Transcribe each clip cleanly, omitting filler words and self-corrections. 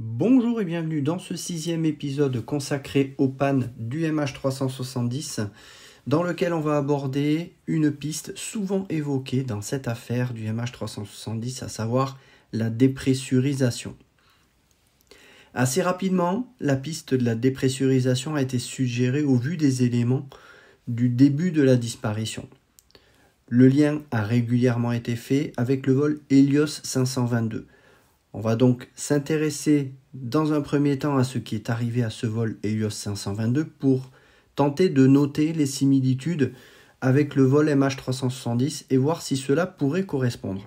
Bonjour et bienvenue dans ce 6e épisode consacré aux pannes du MH370, dans lequel on va aborder une piste souvent évoquée dans cette affaire du MH370, à savoir la dépressurisation. Assez rapidement, la piste de la dépressurisation a été suggérée au vu des éléments du début de la disparition. Le lien a régulièrement été fait avec le vol Helios 522. On va donc s'intéresser dans un premier temps à ce qui est arrivé à ce vol Helios 522 pour tenter de noter les similitudes avec le vol MH370 et voir si cela pourrait correspondre.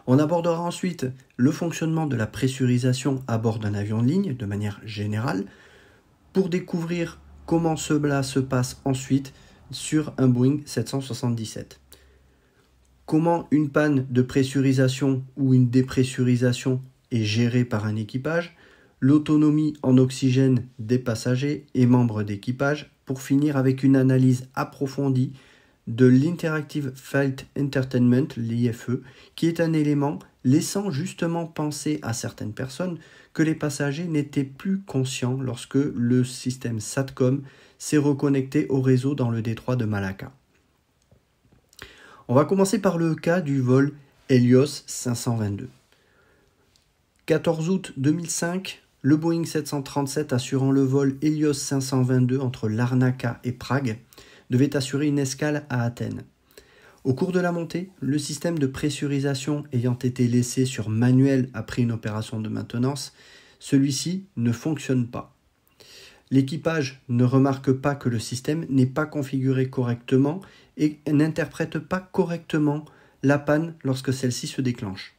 On abordera ensuite le fonctionnement de la pressurisation à bord d'un avion de ligne de manière générale pour découvrir comment cela se passe ensuite sur un Boeing 777. Comment une panne de pressurisation ou une dépressurisation est gérée par un équipage, l'autonomie en oxygène des passagers et membres d'équipage, pour finir avec une analyse approfondie de l'Interactive Flight Entertainment, l'IFE, qui est un élément laissant justement penser à certaines personnes que les passagers n'étaient plus conscients lorsque le système SATCOM s'est reconnecté au réseau dans le détroit de Malacca. On va commencer par le cas du vol Helios 522. 14 août 2005, le Boeing 737 assurant le vol Helios 522 entre Larnaca et Prague devait assurer une escale à Athènes. Au cours de la montée, le système de pressurisation ayant été laissé sur manuel après une opération de maintenance, celui-ci ne fonctionne pas. L'équipage ne remarque pas que le système n'est pas configuré correctement et n'interprète pas correctement la panne lorsque celle-ci se déclenche.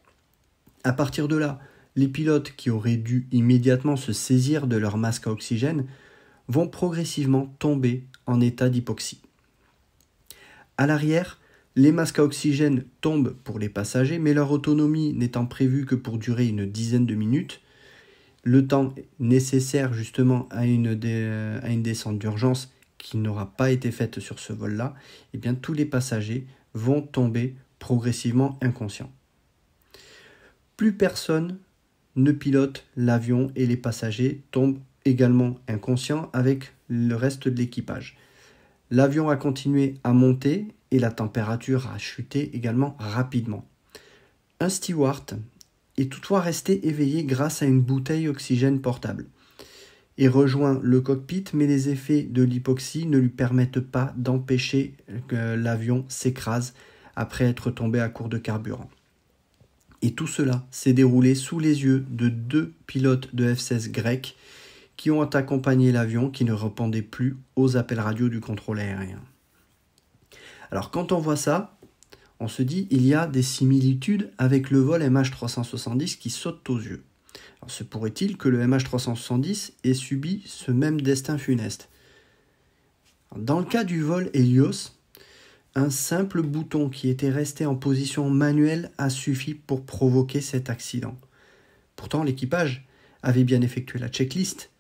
À partir de là, les pilotes qui auraient dû immédiatement se saisir de leur masque à oxygène vont progressivement tomber en état d'hypoxie. À l'arrière, les masques à oxygène tombent pour les passagers, mais leur autonomie n'étant prévue que pour durer une dizaine de minutes, le temps nécessaire justement à une descente d'urgence qui n'aura pas été faite sur ce vol-là, eh bien tous les passagers vont tomber progressivement inconscients. Plus personne ne pilote l'avion et les passagers tombent également inconscients avec le reste de l'équipage. L'avion a continué à monter et la température a chuté également rapidement. Un steward est toutefois resté éveillé grâce à une bouteille oxygène portable et rejoint le cockpit, mais les effets de l'hypoxie ne lui permettent pas d'empêcher que l'avion s'écrase après être tombé à court de carburant. Et tout cela s'est déroulé sous les yeux de 2 pilotes de F-16 grecs qui ont accompagné l'avion qui ne répondait plus aux appels radio du contrôle aérien. Alors quand on voit ça, on se dit il y a des similitudes avec le vol MH370 qui saute aux yeux. Alors, se pourrait-il que le MH370 ait subi ce même destin funeste? Dans le cas du vol Helios, un simple bouton qui était resté en position manuelle a suffi pour provoquer cet accident. Pourtant, l'équipage avait bien effectué la checklist.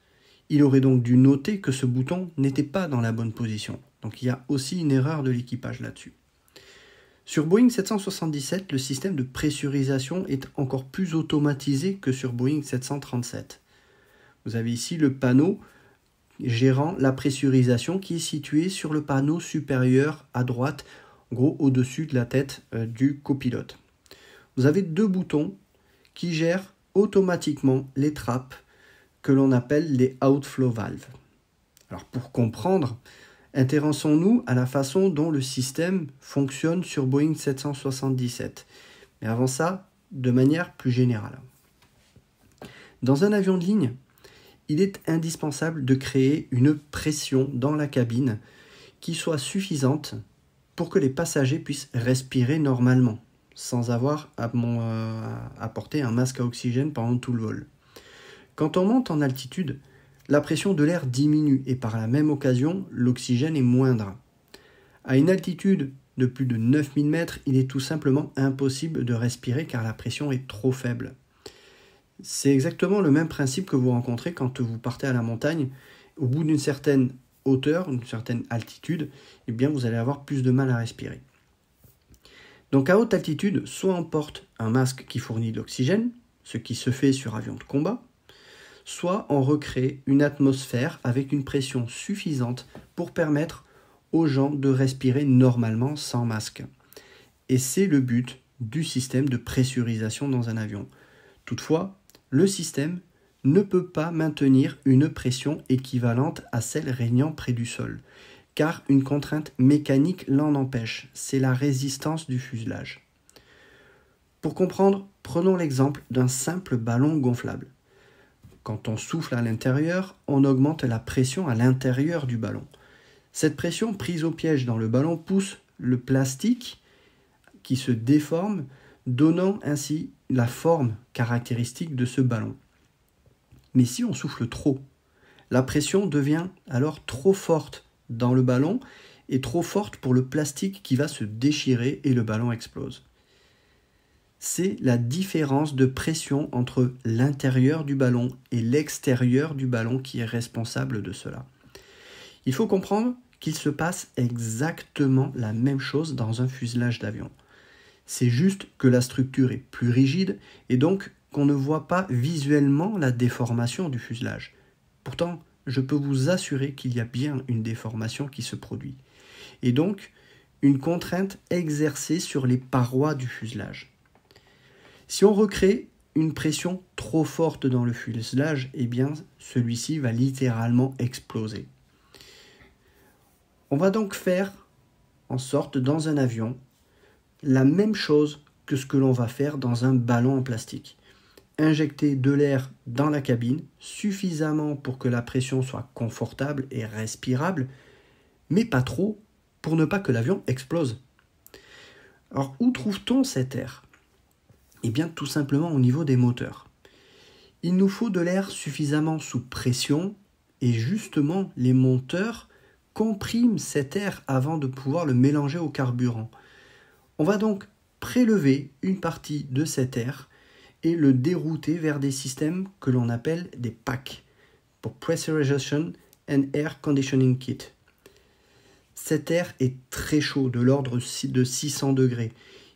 Il aurait donc dû noter que ce bouton n'était pas dans la bonne position. Donc il y a aussi une erreur de l'équipage là-dessus. Sur Boeing 777, le système de pressurisation est encore plus automatisé que sur Boeing 737. Vous avez ici le panneau gérant la pressurisation qui est situé sur le panneau supérieur à droite, en gros au-dessus de la tête du copilote. Vous avez 2 boutons qui gèrent automatiquement les trappes que l'on appelle les outflow valves. Alors pour comprendre, intéressons-nous à la façon dont le système fonctionne sur Boeing 777. Mais avant ça, de manière plus générale. Dans un avion de ligne, il est indispensable de créer une pression dans la cabine qui soit suffisante pour que les passagers puissent respirer normalement, sans avoir à porter un masque à oxygène pendant tout le vol. Quand on monte en altitude, la pression de l'air diminue et par la même occasion, l'oxygène est moindre. À une altitude de plus de 9000 mètres, il est tout simplement impossible de respirer car la pression est trop faible. C'est exactement le même principe que vous rencontrez quand vous partez à la montagne. Au bout d'une certaine hauteur, une certaine altitude, eh bien vous allez avoir plus de mal à respirer. Donc à haute altitude, soit on porte un masque qui fournit de l'oxygène, ce qui se fait sur avion de combat, soit on recrée une atmosphère avec une pression suffisante pour permettre aux gens de respirer normalement sans masque. Et c'est le but du système de pressurisation dans un avion. Toutefois, le système ne peut pas maintenir une pression équivalente à celle régnant près du sol, car une contrainte mécanique l'en empêche, c'est la résistance du fuselage. Pour comprendre, prenons l'exemple d'un simple ballon gonflable. Quand on souffle à l'intérieur, on augmente la pression à l'intérieur du ballon. Cette pression prise au piège dans le ballon pousse le plastique qui se déforme, donnant ainsi la forme caractéristique de ce ballon. Mais si on souffle trop, la pression devient alors trop forte dans le ballon et trop forte pour le plastique qui va se déchirer et le ballon explose. C'est la différence de pression entre l'intérieur du ballon et l'extérieur du ballon qui est responsable de cela. Il faut comprendre qu'il se passe exactement la même chose dans un fuselage d'avion. C'est juste que la structure est plus rigide et donc qu'on ne voit pas visuellement la déformation du fuselage. Pourtant, je peux vous assurer qu'il y a bien une déformation qui se produit. Et donc, une contrainte exercée sur les parois du fuselage. Si on recrée une pression trop forte dans le fuselage, eh bien, celui-ci va littéralement exploser. On va donc faire en sorte, dans un avion, la même chose que ce que l'on va faire dans un ballon en plastique. Injecter de l'air dans la cabine, suffisamment pour que la pression soit confortable et respirable, mais pas trop pour ne pas que l'avion explose. Alors, où trouve-t-on cet air ? Eh bien, tout simplement au niveau des moteurs. Il nous faut de l'air suffisamment sous pression et justement les monteurs compriment cet air avant de pouvoir le mélanger au carburant. On va donc prélever une partie de cet air et le dérouter vers des systèmes que l'on appelle des PAC, pour Pressurization and Air Conditioning Kit. Cet air est très chaud, de l'ordre de 600 degrés.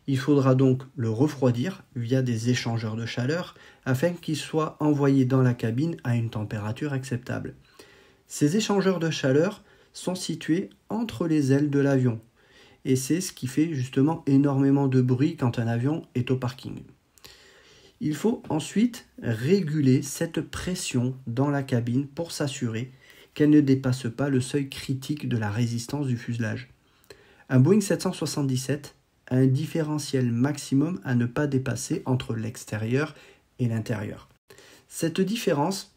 Il faudra donc le refroidir via des échangeurs de chaleur afin qu'il soit envoyé dans la cabine à une température acceptable. Ces échangeurs de chaleur sont situés entre les ailes de l'avion et c'est ce qui fait justement énormément de bruit quand un avion est au parking. Il faut ensuite réguler cette pression dans la cabine pour s'assurer qu'elle ne dépasse pas le seuil critique de la résistance du fuselage. Un Boeing 777 a un différentiel maximum à ne pas dépasser entre l'extérieur et l'intérieur. Cette différence,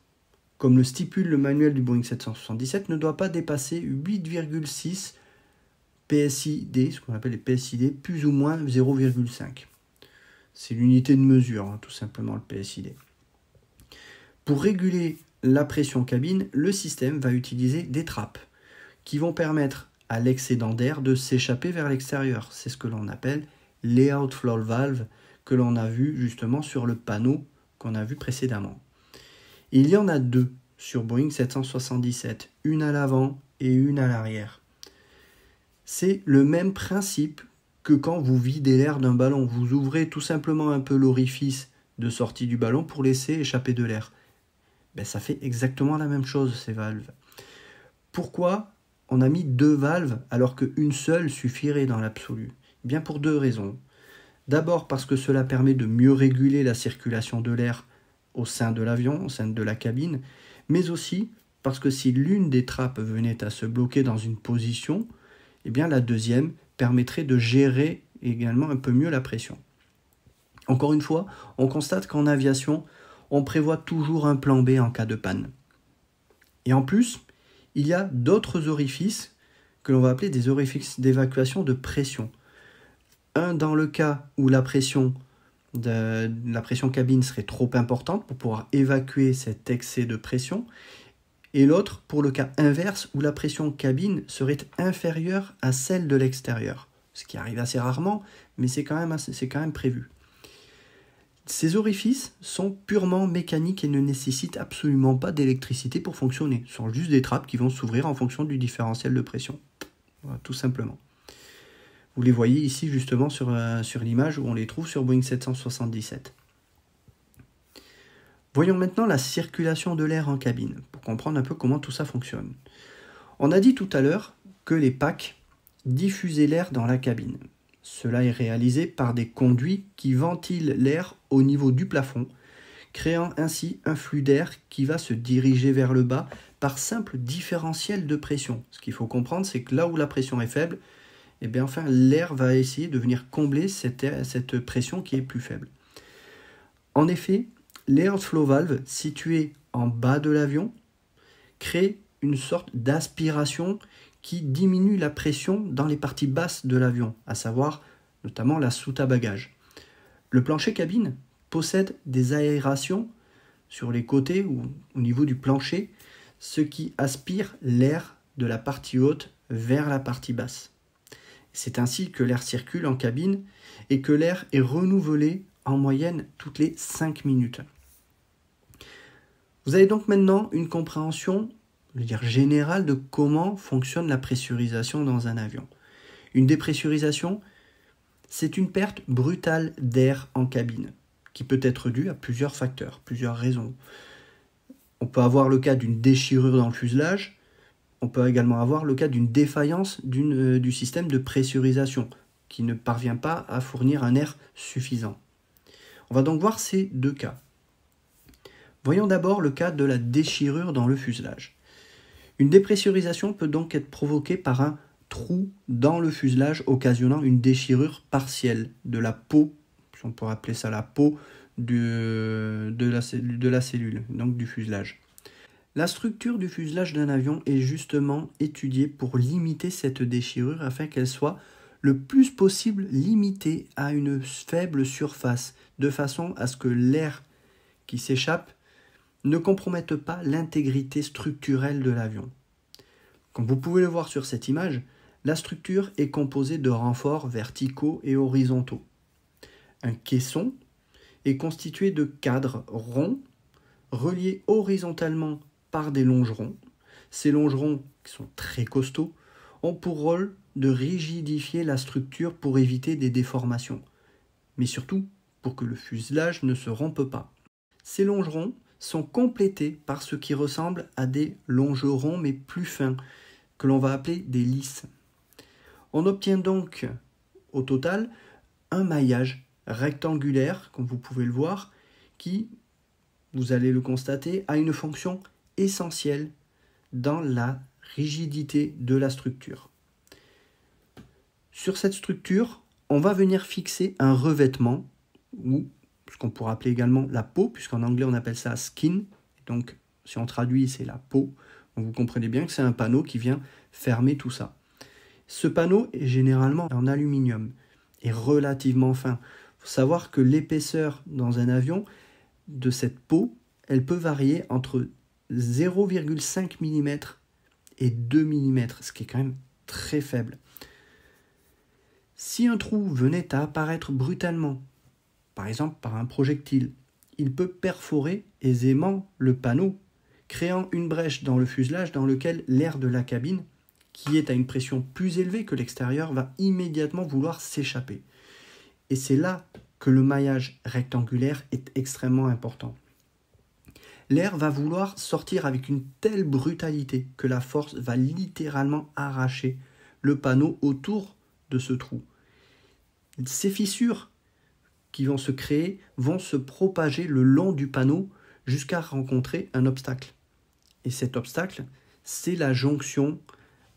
comme le stipule le manuel du Boeing 777, ne doit pas dépasser 8,6 PSID, ce qu'on appelle les PSID, plus ou moins 0,5. C'est l'unité de mesure, tout simplement le PSID. Pour réguler la pression cabine, le système va utiliser des trappes qui vont permettre à l'excédent d'air de s'échapper vers l'extérieur. C'est ce que l'on appelle les outflow valves que l'on a vu justement sur le panneau qu'on a vu précédemment. Il y en a deux sur Boeing 777, une à l'avant et une à l'arrière. C'est le même principe que quand vous videz l'air d'un ballon. Vous ouvrez tout simplement un peu l'orifice de sortie du ballon pour laisser échapper de l'air. Ça fait exactement la même chose, ces valves. Pourquoi on a mis deux valves alors qu'une seule suffirait dans l'absolu ? Bien pour deux raisons. D'abord parce que cela permet de mieux réguler la circulation de l'air au sein de l'avion, au sein de la cabine, mais aussi parce que si l'une des trappes venait à se bloquer dans une position, la deuxième permettrait de gérer également un peu mieux la pression. Encore une fois, on constate qu'en aviation, on prévoit toujours un plan B en cas de panne. Et en plus, il y a d'autres orifices que l'on va appeler des orifices d'évacuation de pression. Un dans le cas où la pression cabine serait trop importante pour pouvoir évacuer cet excès de pression, et l'autre pour le cas inverse où la pression cabine serait inférieure à celle de l'extérieur. Ce qui arrive assez rarement, mais c'est quand même prévu. Ces orifices sont purement mécaniques et ne nécessitent absolument pas d'électricité pour fonctionner. Ce sont juste des trappes qui vont s'ouvrir en fonction du différentiel de pression. Voilà, tout simplement. Vous les voyez ici justement sur l'image où on les trouve sur Boeing 777. Voyons maintenant la circulation de l'air en cabine, pour comprendre un peu comment tout ça fonctionne. On a dit tout à l'heure que les PAC diffusaient l'air dans la cabine. Cela est réalisé par des conduits qui ventilent l'air au niveau du plafond, créant ainsi un flux d'air qui va se diriger vers le bas par simple différentiel de pression. Ce qu'il faut comprendre, c'est que là où la pression est faible, l'air va essayer de venir combler cette pression qui est plus faible. En effet, les outflow valves situées en bas de l'avion créent une sorte d'aspiration qui diminue la pression dans les parties basses de l'avion, à savoir notamment la soute à bagages. Le plancher cabine possède des aérations sur les côtés ou au niveau du plancher, ce qui aspire l'air de la partie haute vers la partie basse. C'est ainsi que l'air circule en cabine et que l'air est renouvelé en moyenne toutes les 5 minutes. Vous avez donc maintenant une compréhension générale de comment fonctionne la pressurisation dans un avion. Une dépressurisation, c'est une perte brutale d'air en cabine, qui peut être due à plusieurs facteurs, plusieurs raisons. On peut avoir le cas d'une déchirure dans le fuselage, on peut également avoir le cas d'une défaillance du système de pressurisation, qui ne parvient pas à fournir un air suffisant. On va donc voir ces deux cas. Voyons d'abord le cas de la déchirure dans le fuselage. Une dépressurisation peut donc être provoquée par un trou dans le fuselage occasionnant une déchirure partielle de la peau, si on pourrait appeler ça la peau de la cellule, donc du fuselage. La structure du fuselage d'un avion est justement étudiée pour limiter cette déchirure afin qu'elle soit le plus possible limitée à une faible surface, de façon à ce que l'air qui s'échappe ne compromettent pas l'intégrité structurelle de l'avion. Comme vous pouvez le voir sur cette image, la structure est composée de renforts verticaux et horizontaux. Un caisson est constitué de cadres ronds reliés horizontalement par des longerons. Ces longerons, qui sont très costauds, ont pour rôle de rigidifier la structure pour éviter des déformations, mais surtout pour que le fuselage ne se rompe pas. Ces longerons sont complétés par ce qui ressemble à des longerons mais plus fins, que l'on va appeler des lisses. On obtient donc au total un maillage rectangulaire, comme vous pouvez le voir, qui, vous allez le constater, a une fonction essentielle dans la rigidité de la structure. Sur cette structure, on va venir fixer un revêtement, ou ce qu'on pourrait appeler également la peau, puisqu'en anglais on appelle ça skin, donc si on traduit c'est la peau. Donc vous comprenez bien que c'est un panneau qui vient fermer tout ça. Ce panneau est généralement en aluminium et relativement fin. Il faut savoir que l'épaisseur dans un avion de cette peau, elle peut varier entre 0,5 mm et 2 mm, ce qui est quand même très faible. Si un trou venait à apparaître brutalement, par exemple par un projectile, il peut perforer aisément le panneau, créant une brèche dans le fuselage dans lequel l'air de la cabine, qui est à une pression plus élevée que l'extérieur, va immédiatement vouloir s'échapper. Et c'est là que le maillage rectangulaire est extrêmement important. L'air va vouloir sortir avec une telle brutalité que la force va littéralement arracher le panneau autour de ce trou. Ces fissures qui vont se créer vont se propager le long du panneau jusqu'à rencontrer un obstacle. Et cet obstacle, c'est la jonction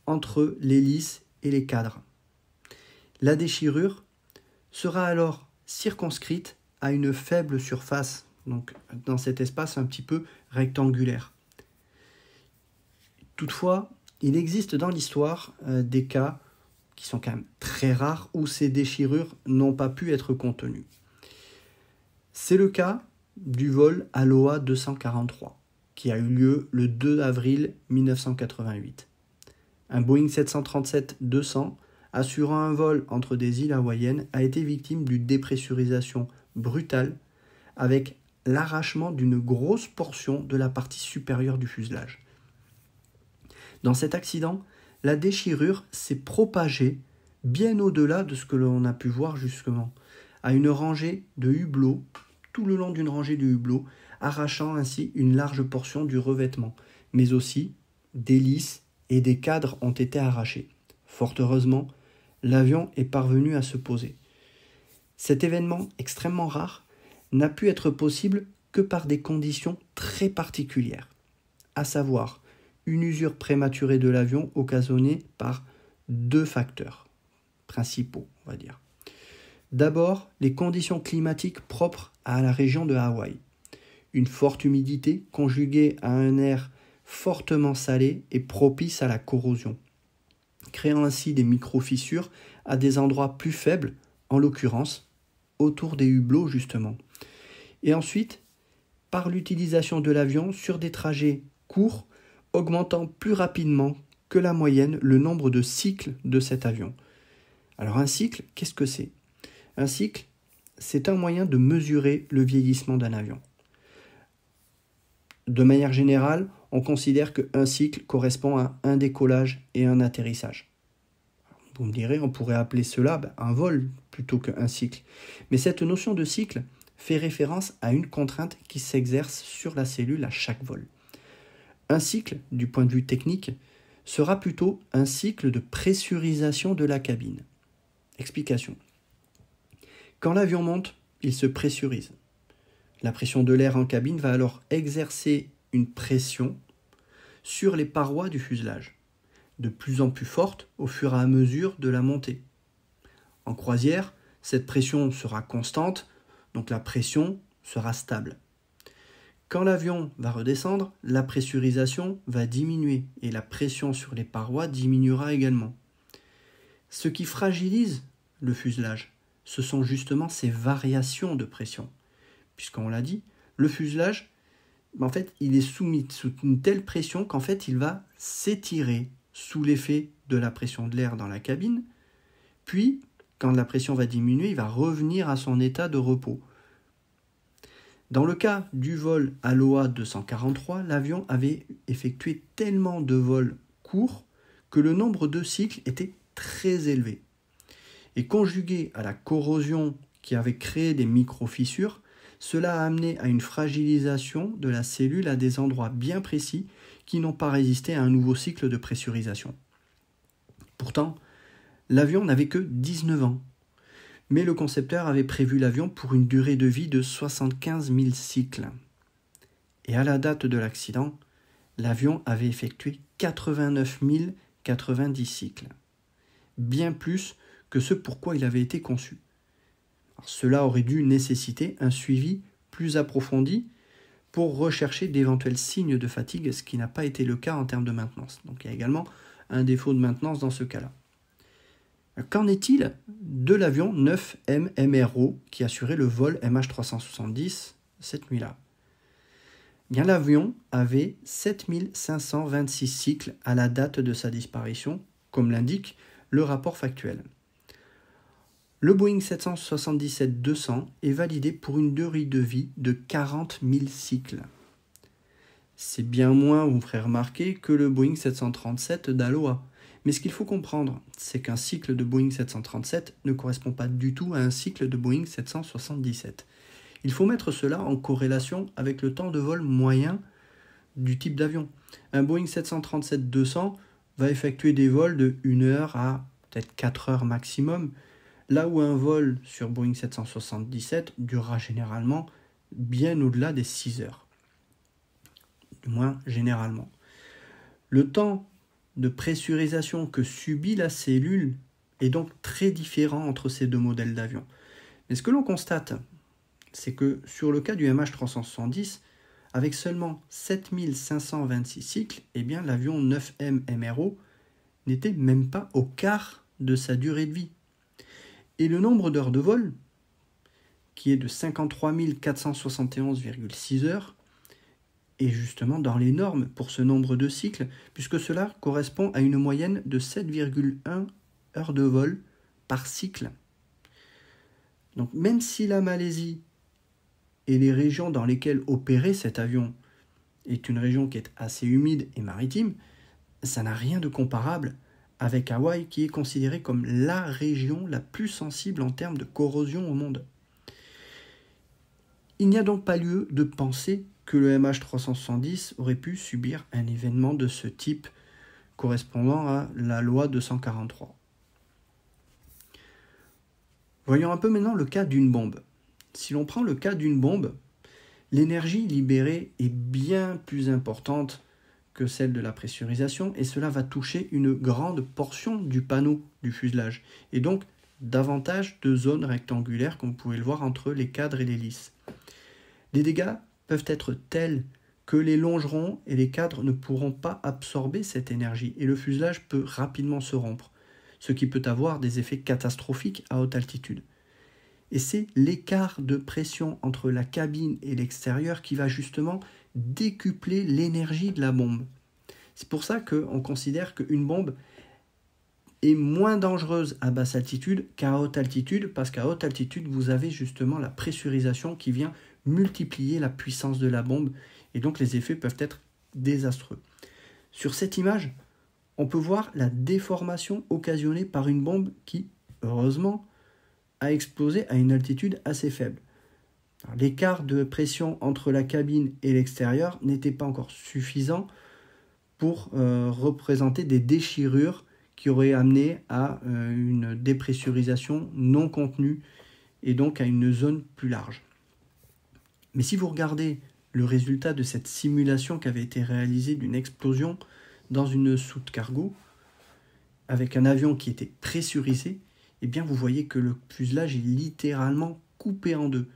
entre l'hélice et les cadres. La déchirure sera alors circonscrite à une faible surface, donc dans cet espace un petit peu rectangulaire. Toutefois, il existe dans l'histoire des cas qui sont quand même très rares où ces déchirures n'ont pas pu être contenues. C'est le cas du vol Aloha 243 qui a eu lieu le 2 avril 1988. Un Boeing 737-200 assurant un vol entre des îles hawaïennes a été victime d'une dépressurisation brutale avec l'arrachement d'une grosse portion de la partie supérieure du fuselage. Dans cet accident, la déchirure s'est propagée bien au-delà de ce que l'on a pu voir justement, à une rangée de hublots, tout le long d'une rangée de hublots, arrachant ainsi une large portion du revêtement, mais aussi des lisses et des cadres ont été arrachés. Fort heureusement, l'avion est parvenu à se poser. Cet événement extrêmement rare n'a pu être possible que par des conditions très particulières, à savoir une usure prématurée de l'avion occasionnée par deux facteurs principaux, on va dire. D'abord, les conditions climatiques propres à la région de Hawaï. Une forte humidité conjuguée à un air fortement salé et propice à la corrosion, créant ainsi des micro-fissures à des endroits plus faibles, en l'occurrence autour des hublots justement. Et ensuite, par l'utilisation de l'avion sur des trajets courts, augmentant plus rapidement que la moyenne le nombre de cycles de cet avion. Alors un cycle, qu'est-ce que c'est ? Un cycle, c'est un moyen de mesurer le vieillissement d'un avion. De manière générale, on considère qu'un cycle correspond à un décollage et un atterrissage. Vous me direz, on pourrait appeler cela un vol plutôt qu'un cycle. Mais cette notion de cycle fait référence à une contrainte qui s'exerce sur la cellule à chaque vol. Un cycle, du point de vue technique, sera plutôt un cycle de pressurisation de la cabine. Explication. Quand l'avion monte, il se pressurise. La pression de l'air en cabine va alors exercer une pression sur les parois du fuselage, de plus en plus forte au fur et à mesure de la montée. En croisière, cette pression sera constante, donc la pression sera stable. Quand l'avion va redescendre, la pressurisation va diminuer et la pression sur les parois diminuera également. Ce qui fragilise le fuselage, ce sont justement ces variations de pression. Puisqu'on l'a dit, le fuselage en fait, il est soumis sous une telle pression qu'en fait, il va s'étirer sous l'effet de la pression de l'air dans la cabine, puis, quand la pression va diminuer, il va revenir à son état de repos. Dans le cas du vol Aloha 243, l'avion avait effectué tellement de vols courts que le nombre de cycles était très élevé. Et conjugué à la corrosion qui avait créé des micro-fissures, cela a amené à une fragilisation de la cellule à des endroits bien précis qui n'ont pas résisté à un nouveau cycle de pressurisation. Pourtant, l'avion n'avait que 19 ans, mais le concepteur avait prévu l'avion pour une durée de vie de 75 000 cycles. Et à la date de l'accident, l'avion avait effectué 89 090 cycles, bien plus que ce pour quoi il avait été conçu. Alors, cela aurait dû nécessiter un suivi plus approfondi pour rechercher d'éventuels signes de fatigue, ce qui n'a pas été le cas en termes de maintenance. Donc il y a également un défaut de maintenance dans ce cas-là. Qu'en est-il de l'avion 9M MRO qui assurait le vol MH370 cette nuit-là ? Bien, l'avion avait 7526 cycles à la date de sa disparition, comme l'indique le rapport factuel. Le Boeing 777-200 est validé pour une durée de vie de 40 000 cycles. C'est bien moins, vous me ferez remarquer, que le Boeing 737 d'Aloha. Mais ce qu'il faut comprendre, c'est qu'un cycle de Boeing 737 ne correspond pas du tout à un cycle de Boeing 777. Il faut mettre cela en corrélation avec le temps de vol moyen du type d'avion. Un Boeing 737-200 va effectuer des vols de 1 heure à peut-être 4 heures maximum, là où un vol sur Boeing 777 durera généralement bien au-delà des 6 heures. Du moins généralement. Le temps de pressurisation que subit la cellule est donc très différent entre ces deux modèles d'avion. Mais ce que l'on constate, c'est que sur le cas du MH370, avec seulement 7526 cycles, eh bien l'avion 9M MRO n'était même pas au quart de sa durée de vie. Et le nombre d'heures de vol, qui est de 53 471,6 heures, est justement dans les normes pour ce nombre de cycles, puisque cela correspond à une moyenne de 7,1 heures de vol par cycle. Donc même si la Malaisie et les régions dans lesquelles opérait cet avion est une région qui est assez humide et maritime, ça n'a rien de comparable avec Hawaï qui est considérée comme la région la plus sensible en termes de corrosion au monde. Il n'y a donc pas lieu de penser que le MH370 aurait pu subir un événement de ce type correspondant à la loi 243. Voyons un peu maintenant le cas d'une bombe. Si l'on prend le cas d'une bombe, l'énergie libérée est bien plus importante que celle de la pressurisation et cela va toucher une grande portion du panneau du fuselage et donc davantage de zones rectangulaires comme vous pouvez le voir entre les cadres et l'hélice. Les dégâts peuvent être tels que les longerons et les cadres ne pourront pas absorber cette énergie et le fuselage peut rapidement se rompre, ce qui peut avoir des effets catastrophiques à haute altitude. Et c'est l'écart de pression entre la cabine et l'extérieur qui va justement décupler l'énergie de la bombe. C'est pour ça qu'on considère qu'une bombe est moins dangereuse à basse altitude qu'à haute altitude, parce qu'à haute altitude, vous avez justement la pressurisation qui vient multiplier la puissance de la bombe, et donc les effets peuvent être désastreux. Sur cette image, on peut voir la déformation occasionnée par une bombe qui, heureusement, a explosé à une altitude assez faible. L'écart de pression entre la cabine et l'extérieur n'était pas encore suffisant pour représenter des déchirures qui auraient amené à une dépressurisation non contenue et donc à une zone plus large. Mais si vous regardez le résultat de cette simulation qui avait été réalisée d'une explosion dans une soute cargo avec un avion qui était pressurisé, eh bien vous voyez que le fuselage est littéralement coupé en deux.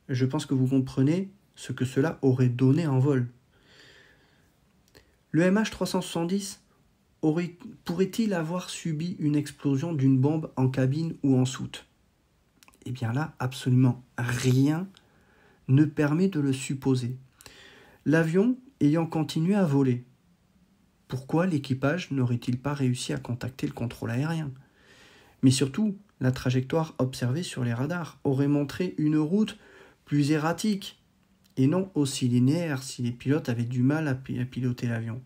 Je pense que vous comprenez ce que cela aurait donné en vol. Le MH370 pourrait-il avoir subi une explosion d'une bombe en cabine ou en soute ? Eh bien là, absolument rien ne permet de le supposer. l'avion ayant continué à voler. Pourquoi l'équipage n'aurait-il pas réussi à contacter le contrôle aérien? Mais surtout, la trajectoire observée sur les radars aurait montré une route plus erratique et non aussi linéaire si les pilotes avaient du mal à piloter l'avion.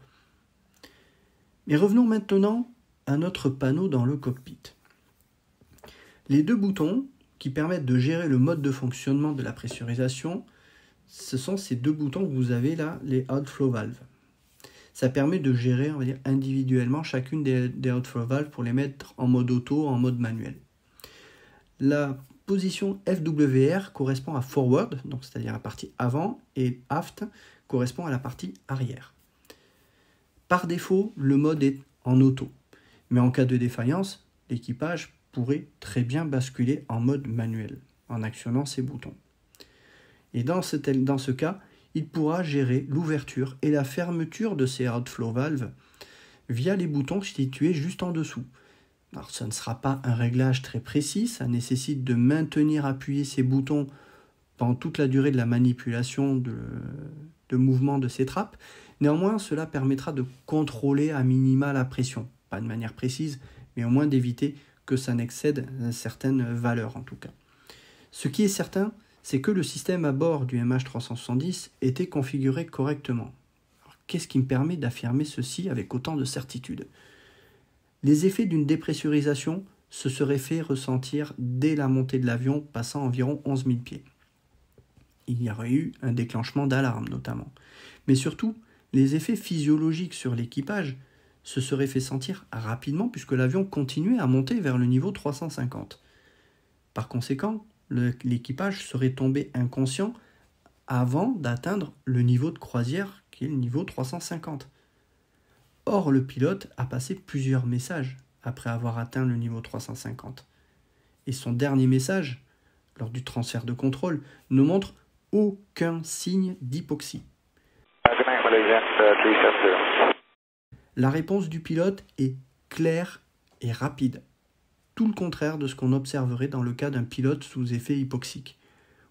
Mais revenons maintenant à notre panneau dans le cockpit. Les deux boutons qui permettent de gérer le mode de fonctionnement de la pressurisation, ce sont ces deux boutons que vous avez là, les outflow valves. Ça permet de gérer, on va dire, individuellement chacune des outflow valves pour les mettre en mode auto, en mode manuel. La position FWR correspond à forward, donc c'est-à-dire la partie avant, et aft correspond à la partie arrière. Par défaut, le mode est en auto, mais en cas de défaillance, l'équipage pourrait très bien basculer en mode manuel en actionnant ces boutons. Et dans ce cas, il pourra gérer l'ouverture et la fermeture de ces outflow valves via les boutons situés juste en dessous. Alors, ça ne sera pas un réglage très précis, ça nécessite de maintenir appuyés ces boutons pendant toute la durée de la manipulation de mouvement de ces trappes. Néanmoins, cela permettra de contrôler à minima la pression, pas de manière précise, mais au moins d'éviter que ça n'excède certaines valeurs en tout cas. Ce qui est certain, c'est que le système à bord du MH370 était configuré correctement. Alors, qu'est-ce qui me permet d'affirmer ceci avec autant de certitude? Les effets d'une dépressurisation se seraient fait ressentir dès la montée de l'avion passant environ 11 000 pieds. Il y aurait eu un déclenchement d'alarme notamment. Mais surtout, les effets physiologiques sur l'équipage se seraient fait sentir rapidement puisque l'avion continuait à monter vers le niveau 350. Par conséquent, l'équipage serait tombé inconscient avant d'atteindre le niveau de croisière qui est le niveau 350. Or, le pilote a passé plusieurs messages après avoir atteint le niveau 350. Et son dernier message, lors du transfert de contrôle, ne montre aucun signe d'hypoxie. La réponse du pilote est claire et rapide. Tout le contraire de ce qu'on observerait dans le cas d'un pilote sous effet hypoxique,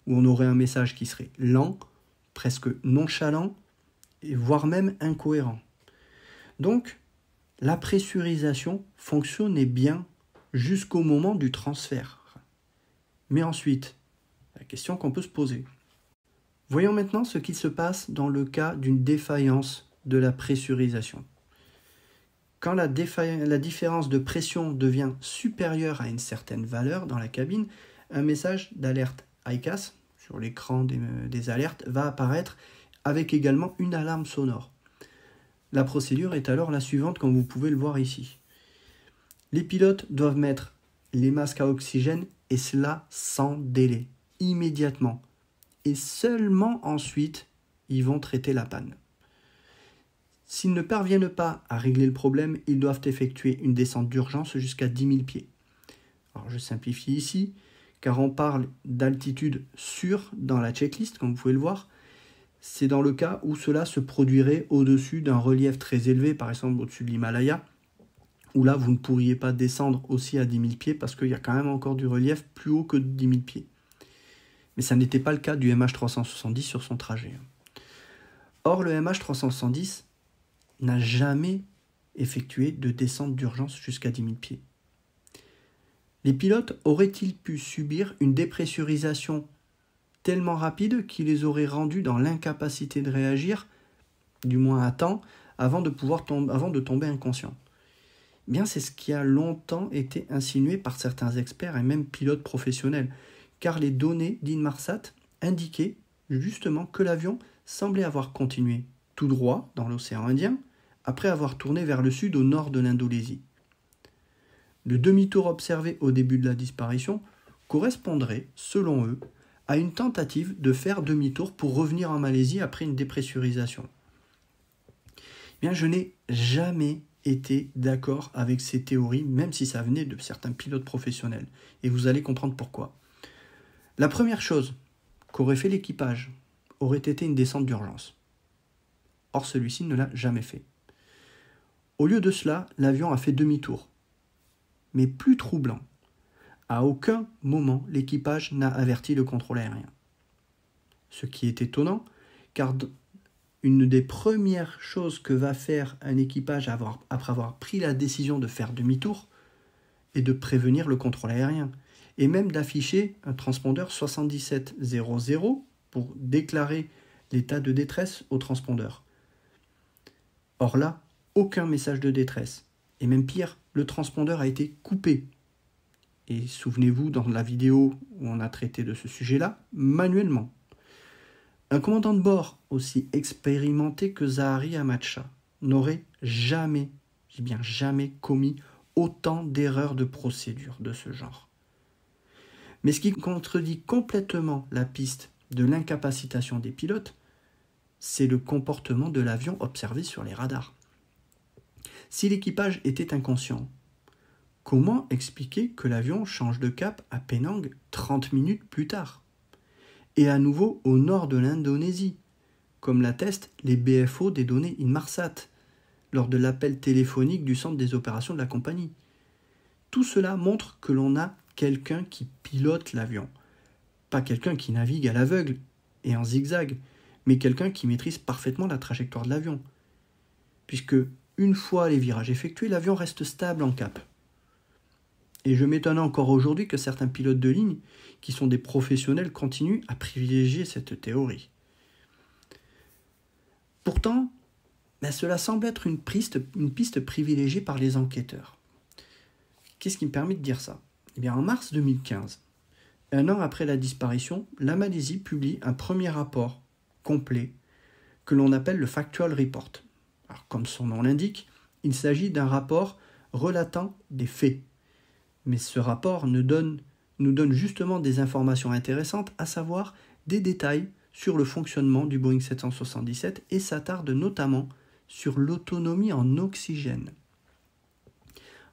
où on aurait un message qui serait lent, presque nonchalant, et voire même incohérent. Donc, la pressurisation fonctionnait bien jusqu'au moment du transfert. Mais ensuite, la question qu'on peut se poser. Voyons maintenant ce qui se passe dans le cas d'une défaillance de la pressurisation. Quand la différence de pression devient supérieure à une certaine valeur dans la cabine, un message d'alerte ICAS sur l'écran des alertes va apparaître avec également une alarme sonore. La procédure est alors la suivante comme vous pouvez le voir ici. Les pilotes doivent mettre les masques à oxygène et cela sans délai, immédiatement. Et seulement ensuite, ils vont traiter la panne. S'ils ne parviennent pas à régler le problème, ils doivent effectuer une descente d'urgence jusqu'à 10 000 pieds. Alors je simplifie ici, car on parle d'altitude sûre dans la checklist, comme vous pouvez le voir. C'est dans le cas où cela se produirait au-dessus d'un relief très élevé, par exemple au-dessus de l'Himalaya, où là vous ne pourriez pas descendre aussi à 10 000 pieds parce qu'il y a quand même encore du relief plus haut que 10 000 pieds. Mais ça n'était pas le cas du MH370 sur son trajet. Or, le MH370 n'a jamais effectué de descente d'urgence jusqu'à 10 000 pieds. Les pilotes auraient-ils pu subir une dépressurisation tellement rapide qui les aurait rendus dans l'incapacité de réagir, du moins à temps, avant de tomber inconscients? Bien, c'est ce qui a longtemps été insinué par certains experts et même pilotes professionnels, car les données d'Inmarsat indiquaient justement que l'avion semblait avoir continué tout droit dans l'océan Indien, après avoir tourné vers le sud au nord de l'Indonésie. Le demi-tour observé au début de la disparition correspondrait, selon eux, à une tentative de faire demi-tour pour revenir en Malaisie après une dépressurisation. Bien, je n'ai jamais été d'accord avec ces théories, même si ça venait de certains pilotes professionnels, et vous allez comprendre pourquoi. La première chose qu'aurait fait l'équipage aurait été une descente d'urgence. Or, celui-ci ne l'a jamais fait. Au lieu de cela, l'avion a fait demi-tour. Mais plus troublant, à aucun moment l'équipage n'a averti le contrôle aérien. Ce qui est étonnant, car une des premières choses que va faire un équipage après avoir pris la décision de faire demi-tour est de prévenir le contrôle aérien et même d'afficher un transpondeur 7700 pour déclarer l'état de détresse au transpondeur. Or là, aucun message de détresse. Et même pire, le transpondeur a été coupé. Et souvenez-vous, dans la vidéo où on a traité de ce sujet-là, manuellement. Un commandant de bord aussi expérimenté que Zahari Ahmad-Shah n'aurait jamais, j'ai bien jamais commis autant d'erreurs de procédure de ce genre. Mais ce qui contredit complètement la piste de l'incapacitation des pilotes, c'est le comportement de l'avion observé sur les radars. Si l'équipage était inconscient, comment expliquer que l'avion change de cap à Penang 30 minutes plus tard et à nouveau au nord de l'Indonésie, comme l'attestent les BFO des données Inmarsat lors de l'appel téléphonique du centre des opérations de la compagnie. Tout cela montre que l'on a quelqu'un qui pilote l'avion, pas quelqu'un qui navigue à l'aveugle et en zigzag, mais quelqu'un qui maîtrise parfaitement la trajectoire de l'avion, puisque une fois les virages effectués, l'avion reste stable en cap. Et je m'étonne encore aujourd'hui que certains pilotes de ligne, qui sont des professionnels, continuent à privilégier cette théorie. Pourtant, cela semble être une piste privilégiée par les enquêteurs. Qu'est-ce qui me permet de dire ça ? En mars 2015, un an après la disparition, la Malaisie publie un premier rapport complet que l'on appelle le Factual Report. Alors, comme son nom l'indique, il s'agit d'un rapport relatant des faits. Mais ce rapport nous donne justement des informations intéressantes, à savoir des détails sur le fonctionnement du Boeing 777 et s'attarde notamment sur l'autonomie en oxygène.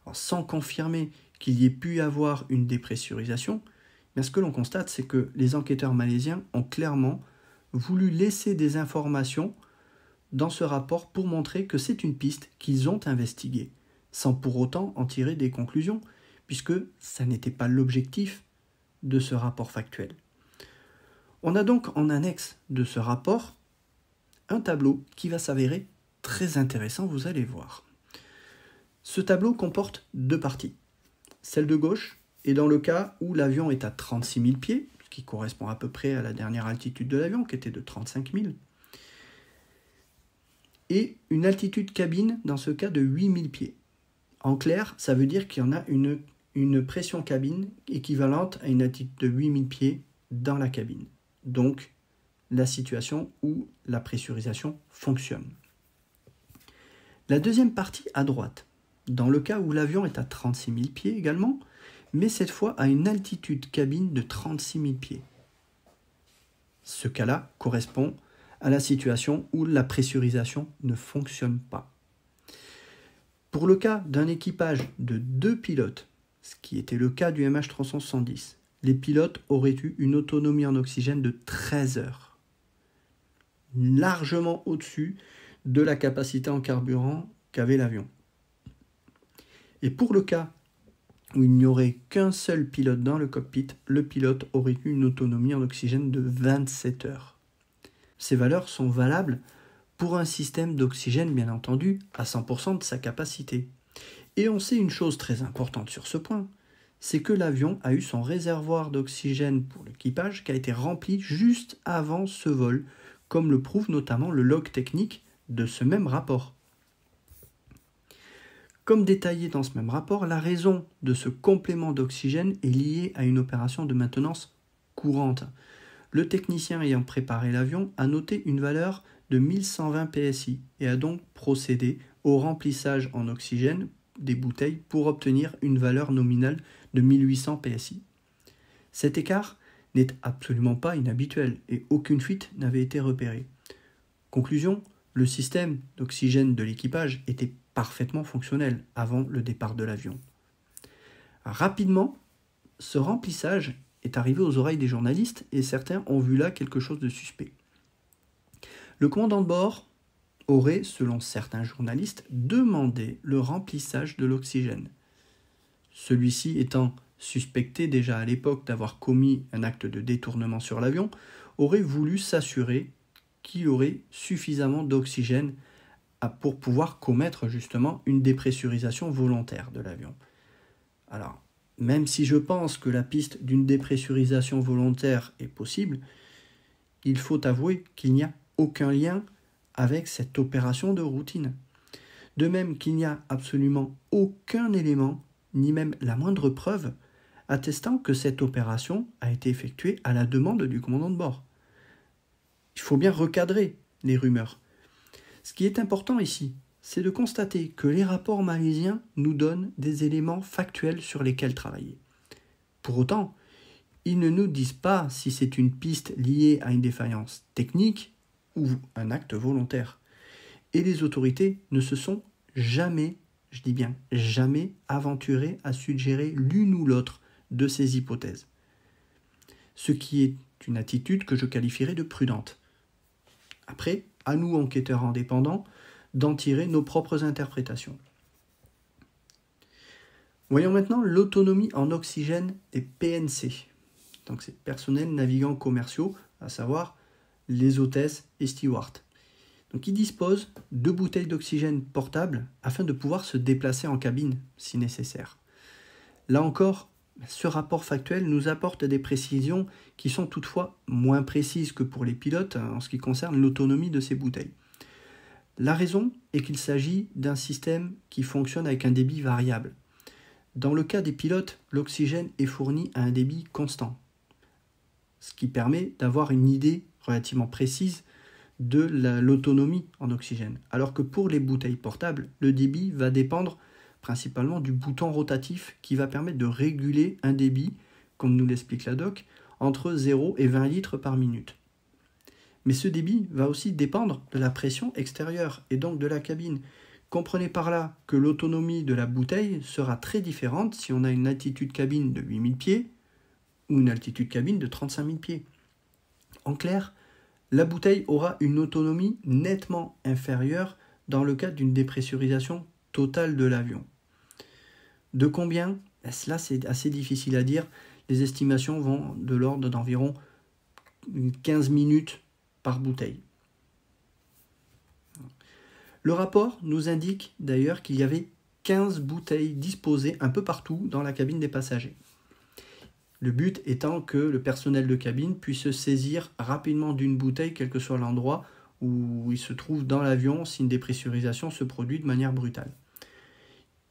Alors, sans confirmer qu'il y ait pu y avoir une dépressurisation, ce que l'on constate, c'est que les enquêteurs malaisiens ont clairement voulu laisser des informations dans ce rapport pour montrer que c'est une piste qu'ils ont investiguée, sans pour autant en tirer des conclusions, puisque ça n'était pas l'objectif de ce rapport factuel. On a donc en annexe de ce rapport un tableau qui va s'avérer très intéressant, vous allez voir. Ce tableau comporte deux parties. Celle de gauche est dans le cas où l'avion est à 36 000 pieds, ce qui correspond à peu près à la dernière altitude de l'avion, qui était de 35 000, et une altitude cabine dans ce cas de 8 000 pieds. En clair, ça veut dire qu'il y en a une pression cabine équivalente à une altitude de 8 000 pieds dans la cabine. Donc, la situation où la pressurisation fonctionne. La deuxième partie à droite, dans le cas où l'avion est à 36 000 pieds également, mais cette fois à une altitude cabine de 36 000 pieds. Ce cas-là correspond à la situation où la pressurisation ne fonctionne pas. Pour le cas d'un équipage de 2 pilotes, ce qui était le cas du MH370, les pilotes auraient eu une autonomie en oxygène de 13 heures, largement au-dessus de la capacité en carburant qu'avait l'avion. Et pour le cas où il n'y aurait qu'un seul pilote dans le cockpit, le pilote aurait eu une autonomie en oxygène de 27 heures. Ces valeurs sont valables pour un système d'oxygène, bien entendu, à 100% de sa capacité. Et on sait une chose très importante sur ce point, c'est que l'avion a eu son réservoir d'oxygène pour l'équipage qui a été rempli juste avant ce vol, comme le prouve notamment le log technique de ce même rapport. Comme détaillé dans ce même rapport, la raison de ce complément d'oxygène est liée à une opération de maintenance courante. Le technicien ayant préparé l'avion a noté une valeur de 1120 PSI et a donc procédé au remplissage en oxygène des bouteilles pour obtenir une valeur nominale de 1800 PSI. Cet écart n'est absolument pas inhabituel et aucune fuite n'avait été repérée. Conclusion, le système d'oxygène de l'équipage était parfaitement fonctionnel avant le départ de l'avion. Rapidement, ce remplissage est arrivé aux oreilles des journalistes et certains ont vu là quelque chose de suspect. Le commandant de bord aurait, selon certains journalistes, demandé le remplissage de l'oxygène. Celui-ci étant suspecté déjà à l'époque d'avoir commis un acte de détournement sur l'avion, aurait voulu s'assurer qu'il aurait suffisamment d'oxygène pour pouvoir commettre justement une dépressurisation volontaire de l'avion. Alors, même si je pense que la piste d'une dépressurisation volontaire est possible, il faut avouer qu'il n'y a aucun lien avec cette opération de routine. De même qu'il n'y a absolument aucun élément, ni même la moindre preuve, attestant que cette opération a été effectuée à la demande du commandant de bord. Il faut bien recadrer les rumeurs. Ce qui est important ici, c'est de constater que les rapports malaisiens nous donnent des éléments factuels sur lesquels travailler. Pour autant, ils ne nous disent pas si c'est une piste liée à une défaillance technique ou un acte volontaire. Et les autorités ne se sont jamais, je dis bien jamais, aventurées à suggérer l'une ou l'autre de ces hypothèses. Ce qui est une attitude que je qualifierais de prudente. Après, à nous, enquêteurs indépendants, d'en tirer nos propres interprétations. Voyons maintenant l'autonomie en oxygène des PNC. Donc c'est personnels navigants commerciaux, à savoir les hôtesses et stewards. Donc ils disposent de bouteilles d'oxygène portables afin de pouvoir se déplacer en cabine si nécessaire. Là encore, ce rapport factuel nous apporte des précisions qui sont toutefois moins précises que pour les pilotes en ce qui concerne l'autonomie de ces bouteilles. La raison est qu'il s'agit d'un système qui fonctionne avec un débit variable. Dans le cas des pilotes, l'oxygène est fourni à un débit constant, ce qui permet d'avoir une idée relativement précise de l'autonomie en oxygène. Alors que pour les bouteilles portables, le débit va dépendre principalement du bouton rotatif qui va permettre de réguler un débit, comme nous l'explique la doc, entre 0 et 20 litres par minute. Mais ce débit va aussi dépendre de la pression extérieure et donc de la cabine. Comprenez par là que l'autonomie de la bouteille sera très différente si on a une altitude cabine de 8000 pieds ou une altitude cabine de 35 000 pieds. En clair, la bouteille aura une autonomie nettement inférieure dans le cas d'une dépressurisation totale de l'avion. De combien? Cela, c'est assez difficile à dire. Les estimations vont de l'ordre d'environ 15 minutes par bouteille. Le rapport nous indique d'ailleurs qu'il y avait 15 bouteilles disposées un peu partout dans la cabine des passagers. Le but étant que le personnel de cabine puisse se saisir rapidement d'une bouteille, quel que soit l'endroit où il se trouve dans l'avion si une dépressurisation se produit de manière brutale.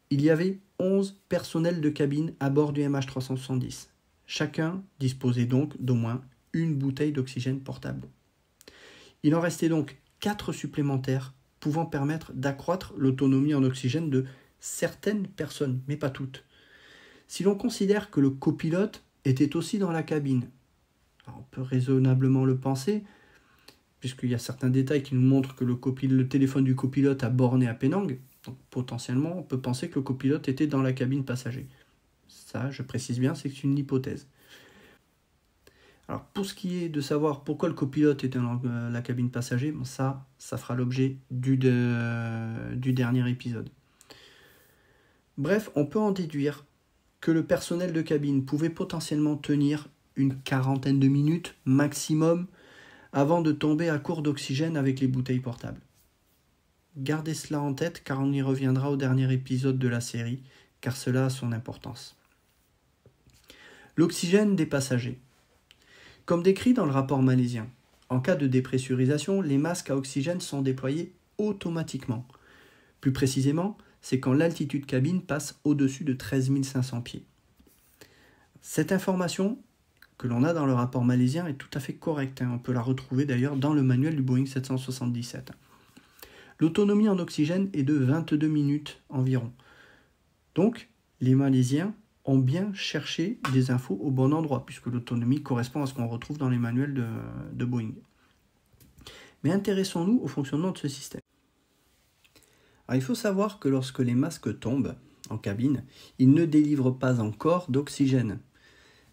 Il y avait 11 personnels de cabine à bord du MH370. Chacun disposait donc d'au moins une bouteille d'oxygène portable. Il en restait donc 4 supplémentaires pouvant permettre d'accroître l'autonomie en oxygène de certaines personnes, mais pas toutes. Si l'on considère que le copilote était aussi dans la cabine, alors on peut raisonnablement le penser, puisqu'il y a certains détails qui nous montrent que le téléphone du copilote a borné à Penang, donc potentiellement on peut penser que le copilote était dans la cabine passager. Ça, je précise bien, c'est une hypothèse. Alors pour ce qui est de savoir pourquoi le copilote était dans la cabine passager, ça fera l'objet du dernier épisode. Bref, on peut en déduire que le personnel de cabine pouvait potentiellement tenir une quarantaine de minutes maximum avant de tomber à court d'oxygène avec les bouteilles portables. Gardez cela en tête car on y reviendra au dernier épisode de la série, car cela a son importance. L'oxygène des passagers. Comme décrit dans le rapport malaisien, en cas de dépressurisation, les masques à oxygène sont déployés automatiquement. Plus précisément, c'est quand l'altitude cabine passe au-dessus de 13 500 pieds. Cette information que l'on a dans le rapport malaisien est tout à fait correcte. On peut la retrouver d'ailleurs dans le manuel du Boeing 777. L'autonomie en oxygène est de 22 minutes environ. Donc, les Malaisiens ont bien cherché des infos au bon endroit, puisque l'autonomie correspond à ce qu'on retrouve dans les manuels de Boeing. Mais intéressons-nous au fonctionnement de ce système. Alors, il faut savoir que lorsque les masques tombent en cabine, ils ne délivrent pas encore d'oxygène.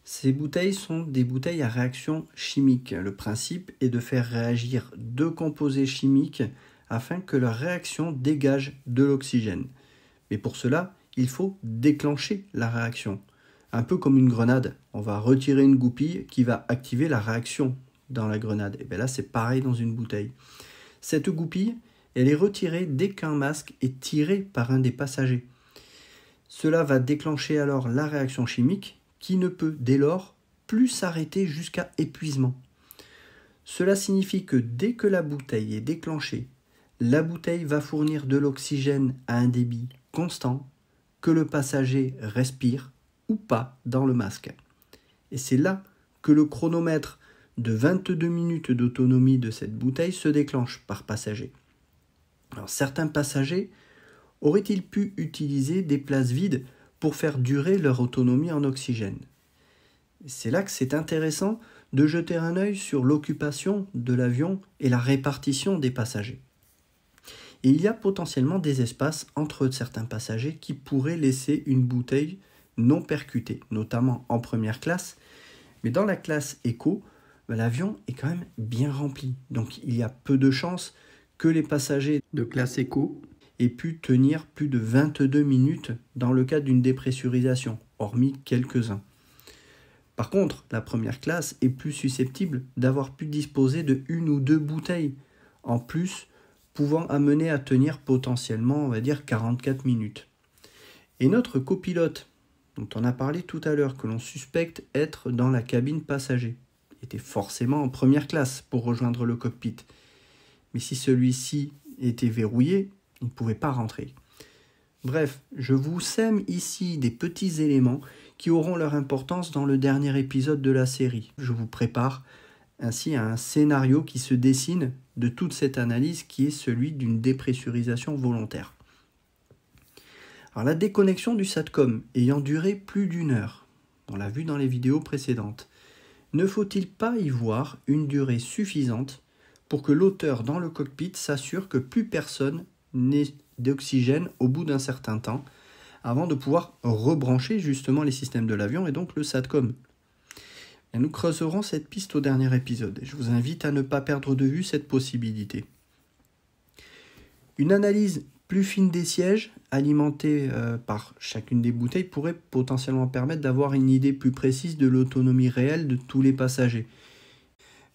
Ces bouteilles sont des bouteilles à réaction chimique. Le principe est de faire réagir deux composés chimiques afin que leur réaction dégage de l'oxygène. Mais pour cela, il faut déclencher la réaction. Un peu comme une grenade, on va retirer une goupille qui va activer la réaction dans la grenade. Et bien là, c'est pareil dans une bouteille. Cette goupille, elle est retirée dès qu'un masque est tiré par un des passagers. Cela va déclencher alors la réaction chimique qui ne peut dès lors plus s'arrêter jusqu'à épuisement. Cela signifie que dès que la bouteille est déclenchée, la bouteille va fournir de l'oxygène à un débit constant que le passager respire ou pas dans le masque. Et c'est là que le chronomètre de 22 minutes d'autonomie de cette bouteille se déclenche par passager. Alors certains passagers auraient-ils pu utiliser des places vides pour faire durer leur autonomie en oxygène? C'est là que c'est intéressant de jeter un œil sur l'occupation de l'avion et la répartition des passagers. Et il y a potentiellement des espaces entre certains passagers qui pourraient laisser une bouteille non percutée, notamment en première classe. Mais dans la classe éco, l'avion est quand même bien rempli. Donc il y a peu de chances que les passagers de classe éco aient pu tenir plus de 22 minutes dans le cadre d'une dépressurisation, hormis quelques-uns. Par contre, la première classe est plus susceptible d'avoir pu disposer de une ou deux bouteilles, en plus pouvant amener à tenir potentiellement, on va dire, 44 minutes. Et notre copilote, dont on a parlé tout à l'heure, que l'on suspecte être dans la cabine passager, était forcément en première classe pour rejoindre le cockpit. Mais si celui-ci était verrouillé, il ne pouvait pas rentrer. Bref, je vous sème ici des petits éléments qui auront leur importance dans le dernier épisode de la série. Je vous prépare ainsi à un scénario qui se dessine de toute cette analyse qui est celui d'une dépressurisation volontaire. Alors la déconnexion du SATCOM ayant duré plus d'1 heure, on l'a vu dans les vidéos précédentes, ne faut-il pas y voir une durée suffisante pour que l'auteur dans le cockpit s'assure que plus personne n'ait d'oxygène au bout d'un certain temps, avant de pouvoir rebrancher justement les systèmes de l'avion et donc le SATCOM. Et nous creuserons cette piste au dernier épisode. Je vous invite à ne pas perdre de vue cette possibilité. Une analyse plus fine des sièges, alimentée par chacune des bouteilles, pourrait potentiellement permettre d'avoir une idée plus précise de l'autonomie réelle de tous les passagers.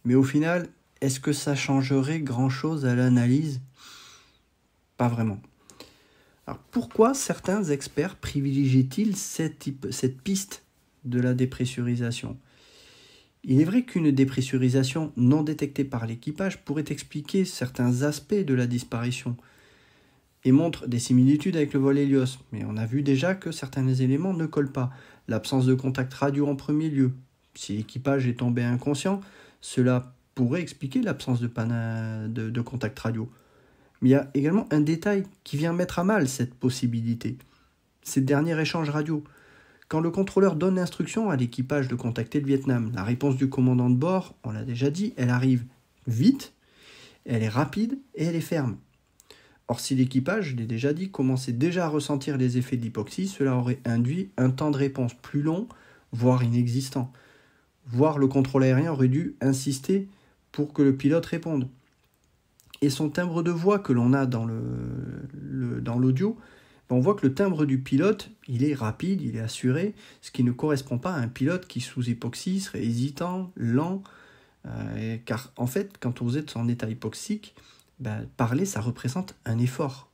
Mais au final, est-ce que ça changerait grand-chose à l'analyse? Pas vraiment. Alors pourquoi certains experts privilégient-ils cette piste de la dépressurisation? Il est vrai qu'une dépressurisation non détectée par l'équipage pourrait expliquer certains aspects de la disparition et montre des similitudes avec le vol Hélios, mais on a vu déjà que certains éléments ne collent pas. L'absence de contact radio en premier lieu. Si l'équipage est tombé inconscient, cela pourrait expliquer l'absence de contact radio. Mais il y a également un détail qui vient mettre à mal cette possibilité. C'est le dernier échange radio. Quand le contrôleur donne l'instruction à l'équipage de contacter le Vietnam, la réponse du commandant de bord, on l'a déjà dit, elle arrive vite, elle est rapide et elle est ferme. Or, si l'équipage, je l'ai déjà dit, commençait déjà à ressentir les effets de l'hypoxie, cela aurait induit un temps de réponse plus long, voire inexistant. Voire le contrôle aérien aurait dû insister pour que le pilote réponde. Et son timbre de voix que l'on a dans l'audio, on voit que le timbre du pilote, il est rapide, il est assuré, ce qui ne correspond pas à un pilote qui, sous hypoxie, serait hésitant, lent, car en fait, quand vous êtes en état hypoxique, parler, ça représente un effort.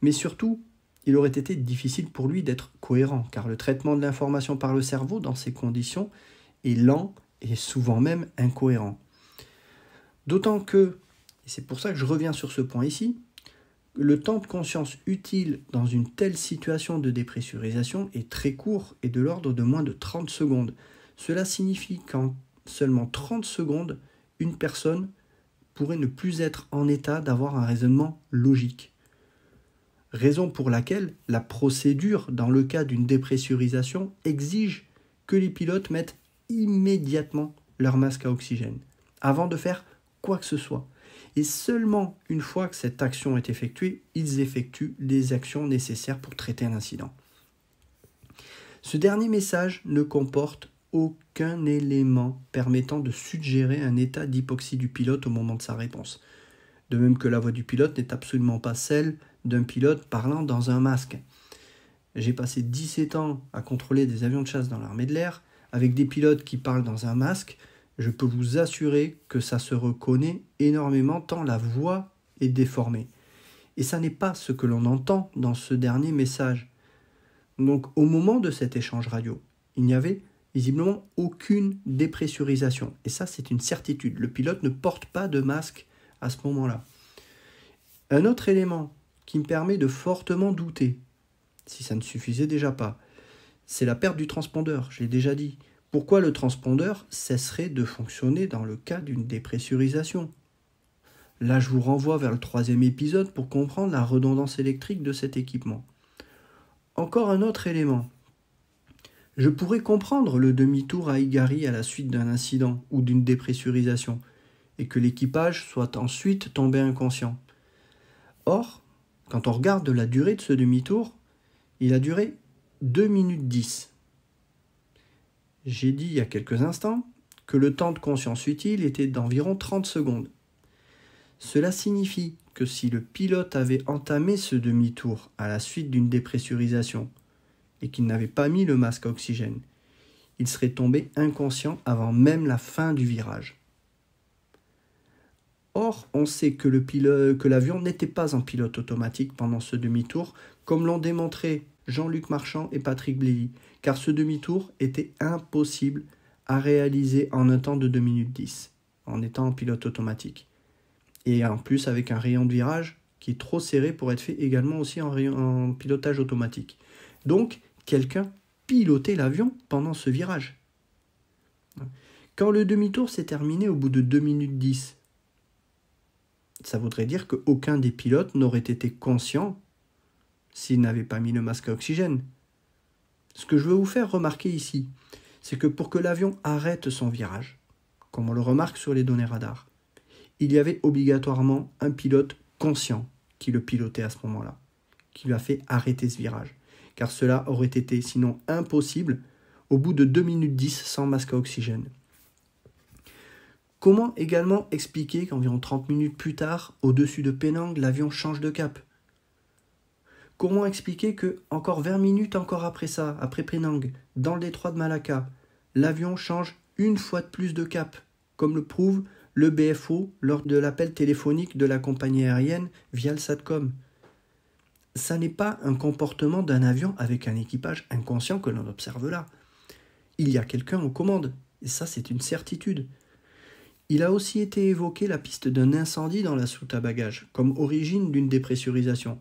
Mais surtout, il aurait été difficile pour lui d'être cohérent, car le traitement de l'information par le cerveau, dans ces conditions, est lent et souvent même incohérent. D'autant que, et c'est pour ça que je reviens sur ce point ici, le temps de conscience utile dans une telle situation de dépressurisation est très court et de l'ordre de moins de 30 secondes. Cela signifie qu'en seulement 30 secondes, une personne pourrait ne plus être en état d'avoir un raisonnement logique. Raison pour laquelle la procédure, dans le cas d'une dépressurisation, exige que les pilotes mettent immédiatement leur masque à oxygène, avant de faire quoi que ce soit. Et seulement une fois que cette action est effectuée, ils effectuent les actions nécessaires pour traiter l'incident. Ce dernier message ne comporte aucun élément permettant de suggérer un état d'hypoxie du pilote au moment de sa réponse. De même que la voix du pilote n'est absolument pas celle d'un pilote parlant dans un masque. J'ai passé 17 ans à contrôler des avions de chasse dans l'armée de l'air, avec des pilotes qui parlent dans un masque, je peux vous assurer que ça se reconnaît énormément tant la voix est déformée. Et ça n'est pas ce que l'on entend dans ce dernier message. Donc au moment de cet échange radio, il n'y avait visiblement aucune dépressurisation. Et ça, c'est une certitude. Le pilote ne porte pas de masque à ce moment-là. Un autre élément qui me permet de fortement douter, si ça ne suffisait déjà pas, c'est la perte du transpondeur, je l'ai déjà dit. Pourquoi le transpondeur cesserait de fonctionner dans le cas d'une dépressurisation ? Là, je vous renvoie vers le 3e épisode pour comprendre la redondance électrique de cet équipement. Encore un autre élément. Je pourrais comprendre le demi-tour à Igari à la suite d'un incident ou d'une dépressurisation, et que l'équipage soit ensuite tombé inconscient. Or, quand on regarde la durée de ce demi-tour, il a duré 2 minutes 10. J'ai dit il y a quelques instants que le temps de conscience utile était d'environ 30 secondes. Cela signifie que si le pilote avait entamé ce demi-tour à la suite d'une dépressurisation et qu'il n'avait pas mis le masque à oxygène, il serait tombé inconscient avant même la fin du virage. Or, on sait que l'avion n'était pas en pilote automatique pendant ce demi-tour, comme l'ont démontré Jean-Luc Marchand et Patrick Bléhy, car ce demi-tour était impossible à réaliser en un temps de 2 minutes 10, en étant en pilote automatique. Et en plus avec un rayon de virage qui est trop serré pour être fait également aussi en pilotage automatique. Donc, quelqu'un pilotait l'avion pendant ce virage. Quand le demi-tour s'est terminé au bout de 2 minutes 10, ça voudrait dire qu'aucun des pilotes n'aurait été conscient s'il n'avait pas mis le masque à oxygène. Ce que je veux vous faire remarquer ici, c'est que pour que l'avion arrête son virage, comme on le remarque sur les données radars, il y avait obligatoirement un pilote conscient qui le pilotait à ce moment-là, qui lui a fait arrêter ce virage, car cela aurait été sinon impossible au bout de 2 minutes 10 sans masque à oxygène. Comment également expliquer qu'environ 30 minutes plus tard, au-dessus de Penang, l'avion change de cap ? Comment expliquer que, encore 20 minutes encore après ça, après Penang, dans le détroit de Malacca, l'avion change une fois de plus de cap, comme le prouve le BFO lors de l'appel téléphonique de la compagnie aérienne via le SATCOM. Ça n'est pas un comportement d'un avion avec un équipage inconscient que l'on observe là. Il y a quelqu'un aux commandes, et ça c'est une certitude. Il a aussi été évoqué la piste d'un incendie dans la soute à bagages, comme origine d'une dépressurisation.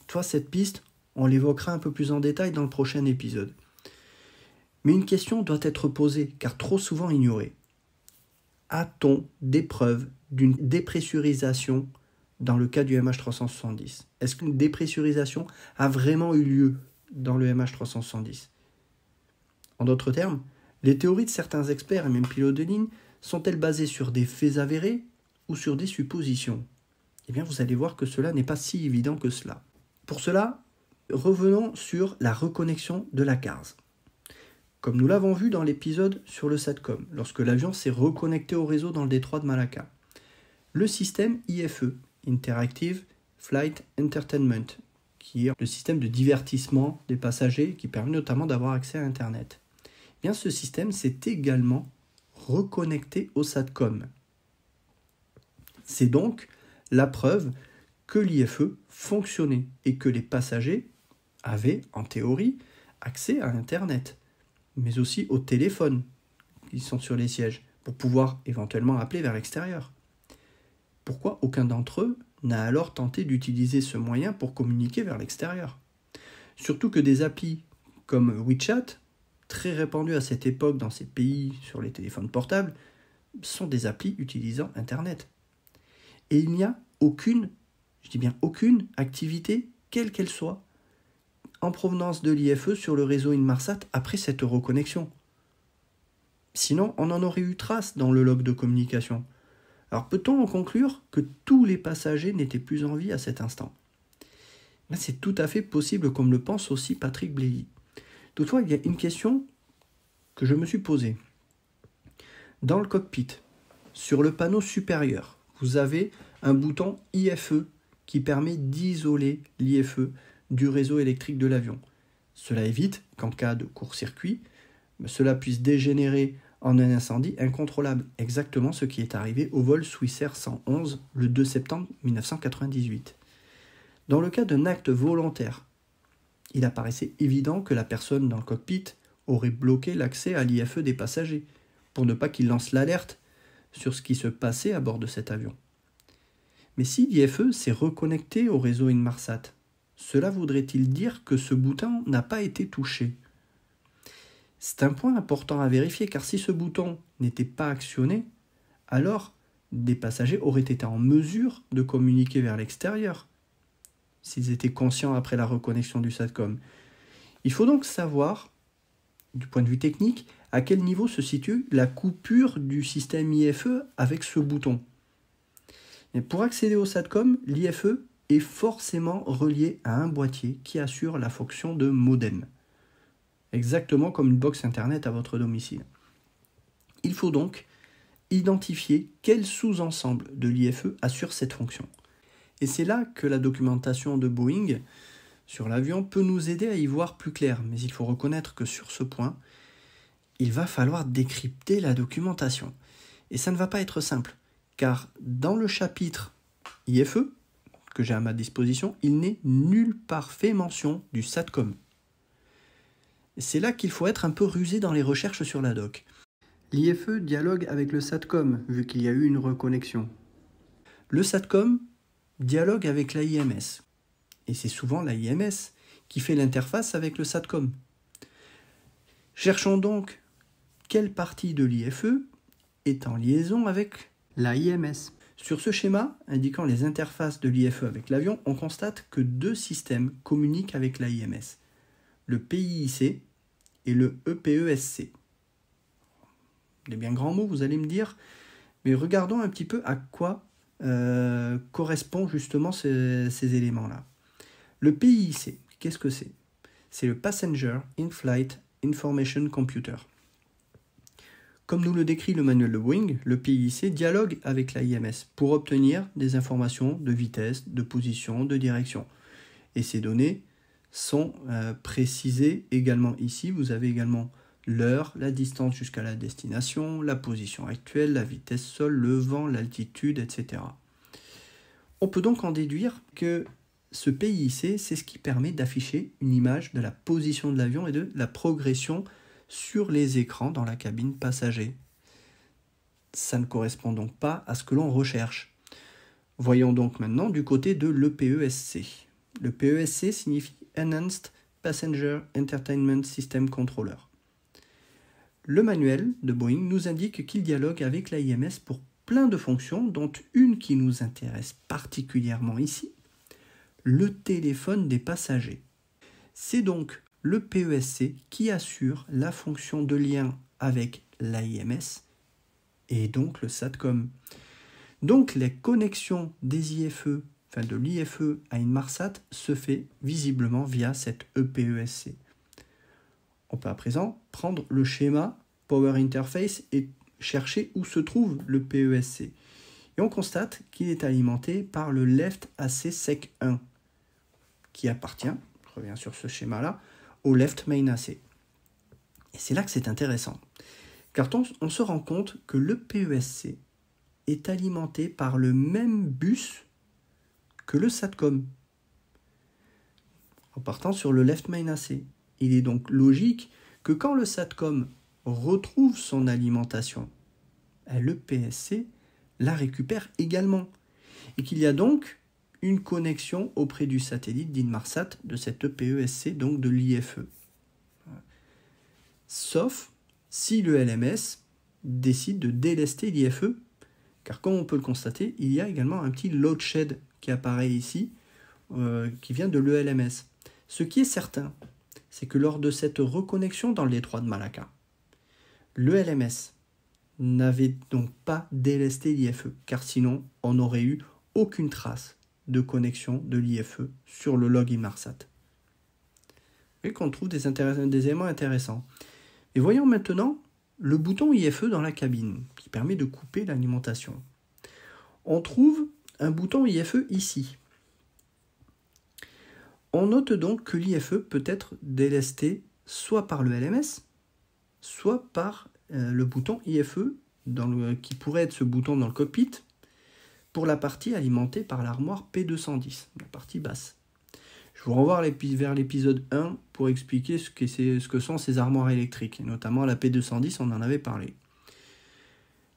Toi, cette piste, on l'évoquera un peu plus en détail dans le prochain épisode. Mais une question doit être posée, car trop souvent ignorée. A-t-on des preuves d'une dépressurisation dans le cas du MH370 ? Est-ce qu'une dépressurisation a vraiment eu lieu dans le MH370 ? En d'autres termes, les théories de certains experts et même pilotes de ligne sont-elles basées sur des faits avérés ou sur des suppositions ? Eh bien, vous allez voir que cela n'est pas si évident que cela. Pour cela, revenons sur la reconnexion de la CARS. Comme nous l'avons vu dans l'épisode sur le SATCOM, lorsque l'avion s'est reconnecté au réseau dans le détroit de Malacca. Le système IFE, Interactive Flight Entertainment, qui est le système de divertissement des passagers qui permet notamment d'avoir accès à Internet. Eh bien, ce système s'est également reconnecté au SATCOM. C'est donc la preuve que l'IFE fonctionnait et que les passagers avaient, en théorie, accès à Internet, mais aussi au téléphone qui sont sur les sièges, pour pouvoir éventuellement appeler vers l'extérieur. Pourquoi aucun d'entre eux n'a alors tenté d'utiliser ce moyen pour communiquer vers l'extérieur ? Surtout que des applis comme WeChat, très répandues à cette époque dans ces pays sur les téléphones portables, sont des applis utilisant Internet. Et il n'y a aucune, je dis bien aucune, activité, quelle qu'elle soit, en provenance de l'IFE sur le réseau Inmarsat après cette reconnexion. Sinon, on en aurait eu trace dans le log de communication. Alors peut-on en conclure que tous les passagers n'étaient plus en vie à cet instant ? C'est tout à fait possible, comme le pense aussi Patrick Bléhy. Toutefois, il y a une question que je me suis posée. Dans le cockpit, sur le panneau supérieur, vous avez un bouton IFE qui permet d'isoler l'IFE du réseau électrique de l'avion. Cela évite qu'en cas de court-circuit, cela puisse dégénérer en un incendie incontrôlable, exactement ce qui est arrivé au vol Swissair 111 le 2 septembre 1998. Dans le cas d'un acte volontaire, il apparaissait évident que la personne dans le cockpit aurait bloqué l'accès à l'IFE des passagers, pour ne pas qu'ils lancent l'alerte sur ce qui se passait à bord de cet avion. Mais si l'IFE s'est reconnecté au réseau Inmarsat, cela voudrait-il dire que ce bouton n'a pas été touché ? C'est un point important à vérifier, car si ce bouton n'était pas actionné, alors des passagers auraient été en mesure de communiquer vers l'extérieur, s'ils étaient conscients après la reconnexion du SATCOM. Il faut donc savoir, du point de vue technique, à quel niveau se situe la coupure du système IFE avec ce bouton. Et pour accéder au SATCOM, l'IFE est forcément relié à un boîtier qui assure la fonction de modem, exactement comme une box internet à votre domicile. Il faut donc identifier quel sous-ensemble de l'IFE assure cette fonction. Et c'est là que la documentation de Boeing sur l'avion peut nous aider à y voir plus clair, mais il faut reconnaître que sur ce point, il va falloir décrypter la documentation. Et ça ne va pas être simple, car dans le chapitre IFE, que j'ai à ma disposition, il n'est nulle part fait mention du SATCOM. Et c'est là qu'il faut être un peu rusé dans les recherches sur la doc. L'IFE dialogue avec le SATCOM, vu qu'il y a eu une reconnexion. Le SATCOM dialogue avec l'AIMS. Et c'est souvent l'AIMS qui fait l'interface avec le SATCOM. Cherchons donc quelle partie de l'IFE est en liaison avec l'AIMS. Sur ce schéma, indiquant les interfaces de l'IFE avec l'avion, on constate que deux systèmes communiquent avec l'AIMS, le PIIC et le EPESC. Des bien grands mots, vous allez me dire, mais regardons un petit peu à quoi correspondent justement ces éléments-là. Le PIIC, qu'est-ce que c'est ? C'est le Passenger In-Flight Information Computer. Comme nous le décrit le manuel de Boeing, le PIIC dialogue avec l'AIMS pour obtenir des informations de vitesse, de position, de direction. Et ces données sont précisées également ici. Vous avez également l'heure, la distance jusqu'à la destination, la position actuelle, la vitesse sol, le vent, l'altitude, etc. On peut donc en déduire que ce PIIC, c'est ce qui permet d'afficher une image de la position de l'avion et de la progression sur les écrans dans la cabine passager. Ça ne correspond donc pas à ce que l'on recherche. Voyons donc maintenant du côté de l'EPESC. Le PESC signifie Enhanced Passenger Entertainment System Controller. Le manuel de Boeing nous indique qu'il dialogue avec l'AIMS pour plein de fonctions, dont une qui nous intéresse particulièrement ici, le téléphone des passagers. C'est donc le PESC qui assure la fonction de lien avec l'AIMS et donc le SATCOM. Donc les connexions des IFE, de l'IFE à Inmarsat se fait visiblement via cette EPESC. On peut à présent prendre le schéma Power Interface et chercher où se trouve le PESC. Et on constate qu'il est alimenté par le Left AC Sec 1, qui appartient, je reviens sur ce schéma-là, au Left Main AC. Et c'est là que c'est intéressant, car on se rend compte que le PESC est alimenté par le même bus que le SATCOM, en partant sur le Left Main AC. Il est donc logique que quand le SATCOM retrouve son alimentation, le PSC la récupère également, et qu'il y a donc une connexion auprès du satellite d'Inmarsat de cette PESC, donc de l'IFE. Sauf si le LMS décide de délester l'IFE, car comme on peut le constater, il y a également un petit load shed qui apparaît ici, qui vient de l'ELMS. Ce qui est certain, c'est que lors de cette reconnexion dans le détroit de Malacca, l'ELMS n'avait donc pas délesté l'IFE, car sinon on n'aurait eu aucune trace de connexion de l'IFE sur le log Inmarsat. Et qu'on trouve des éléments intéressants. Et voyons maintenant le bouton IFE dans la cabine, qui permet de couper l'alimentation. On trouve un bouton IFE ici. On note donc que l'IFE peut être délesté soit par le LMS, soit par le bouton IFE, qui pourrait être ce bouton dans le cockpit, pour la partie alimentée par l'armoire P210, la partie basse. Je vous renvoie vers l'épisode 1 pour expliquer ce que sont ces armoires électriques, et notamment la P210, on en avait parlé.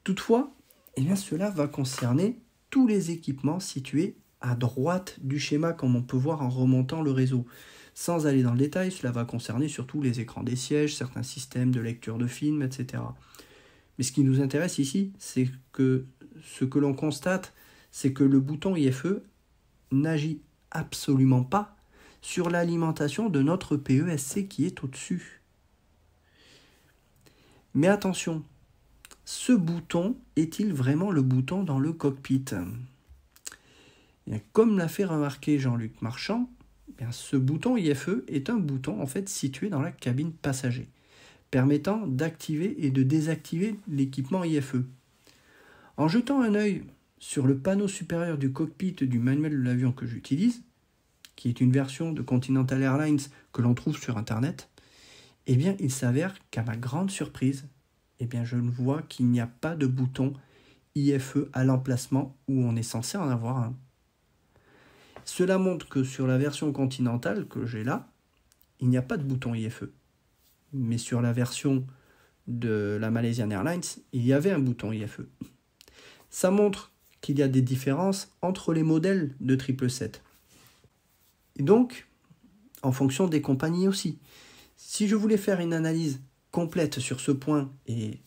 Toutefois, cela va concerner tous les équipements situés à droite du schéma, comme on peut voir en remontant le réseau. Sans aller dans le détail, cela va concerner surtout les écrans des sièges, certains systèmes de lecture de films, etc. Mais ce qui nous intéresse ici, c'est que ce que l'on constate, c'est que le bouton IFE n'agit absolument pas sur l'alimentation de notre PESC qui est au-dessus. Mais attention, ce bouton est-il vraiment le bouton dans le cockpit ? Et comme l'a fait remarquer Jean-Luc Marchand, ce bouton IFE est un bouton en fait situé dans la cabine passager, permettant d'activer et de désactiver l'équipement IFE. En jetant un œil sur le panneau supérieur du cockpit du manuel de l'avion que j'utilise, qui est une version de Continental Airlines que l'on trouve sur Internet, il s'avère qu'à ma grande surprise, je ne vois qu'il n'y a pas de bouton IFE à l'emplacement où on est censé en avoir un. Cela montre que sur la version Continental que j'ai là, il n'y a pas de bouton IFE. Mais sur la version de la Malaysian Airlines, il y avait un bouton IFE. Ça montre qu'il y a des différences entre les modèles de 777. Et donc, en fonction des compagnies aussi. Si je voulais faire une analyse complète sur ce point et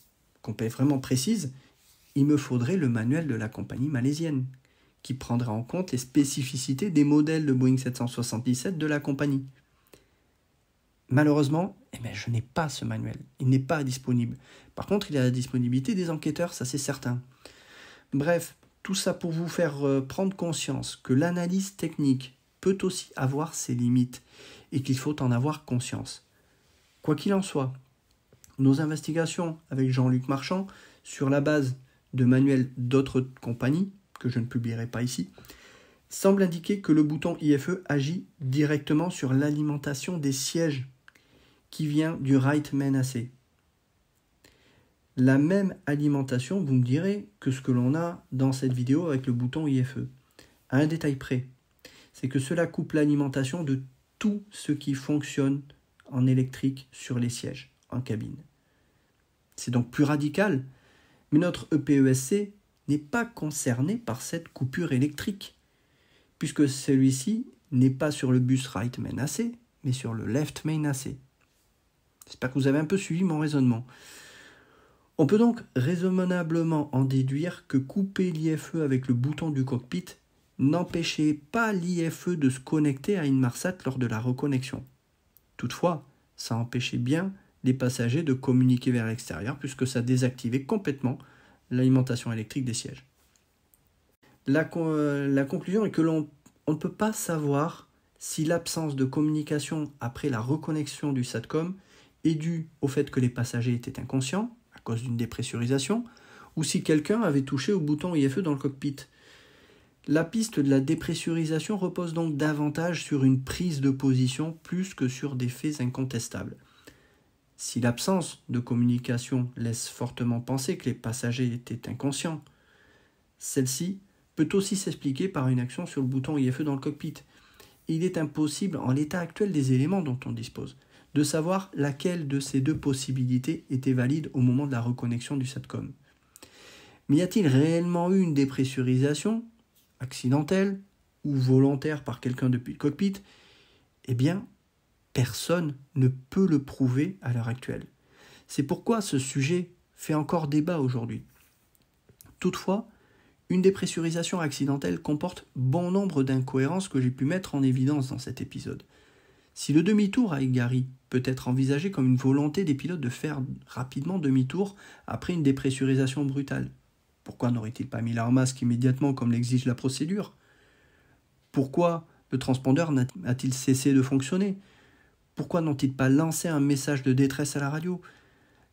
vraiment précise, il me faudrait le manuel de la compagnie malaisienne, qui prendra en compte les spécificités des modèles de Boeing 777 de la compagnie. Malheureusement, je n'ai pas ce manuel. Il n'est pas disponible. Par contre, il a la disponibilité des enquêteurs, ça c'est certain. Bref, tout ça pour vous faire prendre conscience que l'analyse technique peut aussi avoir ses limites et qu'il faut en avoir conscience. Quoi qu'il en soit, nos investigations avec Jean-Luc Marchand, sur la base de manuels d'autres compagnies, que je ne publierai pas ici, semblent indiquer que le bouton IFE agit directement sur l'alimentation des sièges qui vient du right main AC. La même alimentation, vous me direz, que ce que l'on a dans cette vidéo avec le bouton IFE. À un détail près, c'est que cela coupe l'alimentation de tout ce qui fonctionne en électrique sur les sièges, en cabine. C'est donc plus radical, mais notre EPESC n'est pas concerné par cette coupure électrique, puisque celui-ci n'est pas sur le bus right main AC, mais sur le left main AC. J'espère que vous avez un peu suivi mon raisonnement. On peut donc raisonnablement en déduire que couper l'IFE avec le bouton du cockpit n'empêchait pas l'IFE de se connecter à Inmarsat lors de la reconnexion. Toutefois, ça empêchait bien les passagers de communiquer vers l'extérieur puisque ça désactivait complètement l'alimentation électrique des sièges. La conclusion est que l'on ne peut pas savoir si l'absence de communication après la reconnexion du SATCOM est due au fait que les passagers étaient inconscients à cause d'une dépressurisation ou si quelqu'un avait touché au bouton IFE dans le cockpit. La piste de la dépressurisation repose donc davantage sur une prise de position plus que sur des faits incontestables. Si l'absence de communication laisse fortement penser que les passagers étaient inconscients, celle-ci peut aussi s'expliquer par une action sur le bouton IFE dans le cockpit. Il est impossible, en l'état actuel des éléments dont on dispose, de savoir laquelle de ces deux possibilités était valide au moment de la reconnexion du SATCOM. Mais y a-t-il réellement eu une dépressurisation, accidentelle ou volontaire par quelqu'un depuis le cockpit ? Personne ne peut le prouver à l'heure actuelle. C'est pourquoi ce sujet fait encore débat aujourd'hui. Toutefois, une dépressurisation accidentelle comporte bon nombre d'incohérences que j'ai pu mettre en évidence dans cet épisode. Si le demi-tour à Igari peut être envisagé comme une volonté des pilotes de faire rapidement demi-tour après une dépressurisation brutale, pourquoi n'aurait-il pas mis leur masque immédiatement comme l'exige la procédure ? Pourquoi le transpondeur a-t-il cessé de fonctionner ? Pourquoi n'ont-ils pas lancé un message de détresse à la radio ?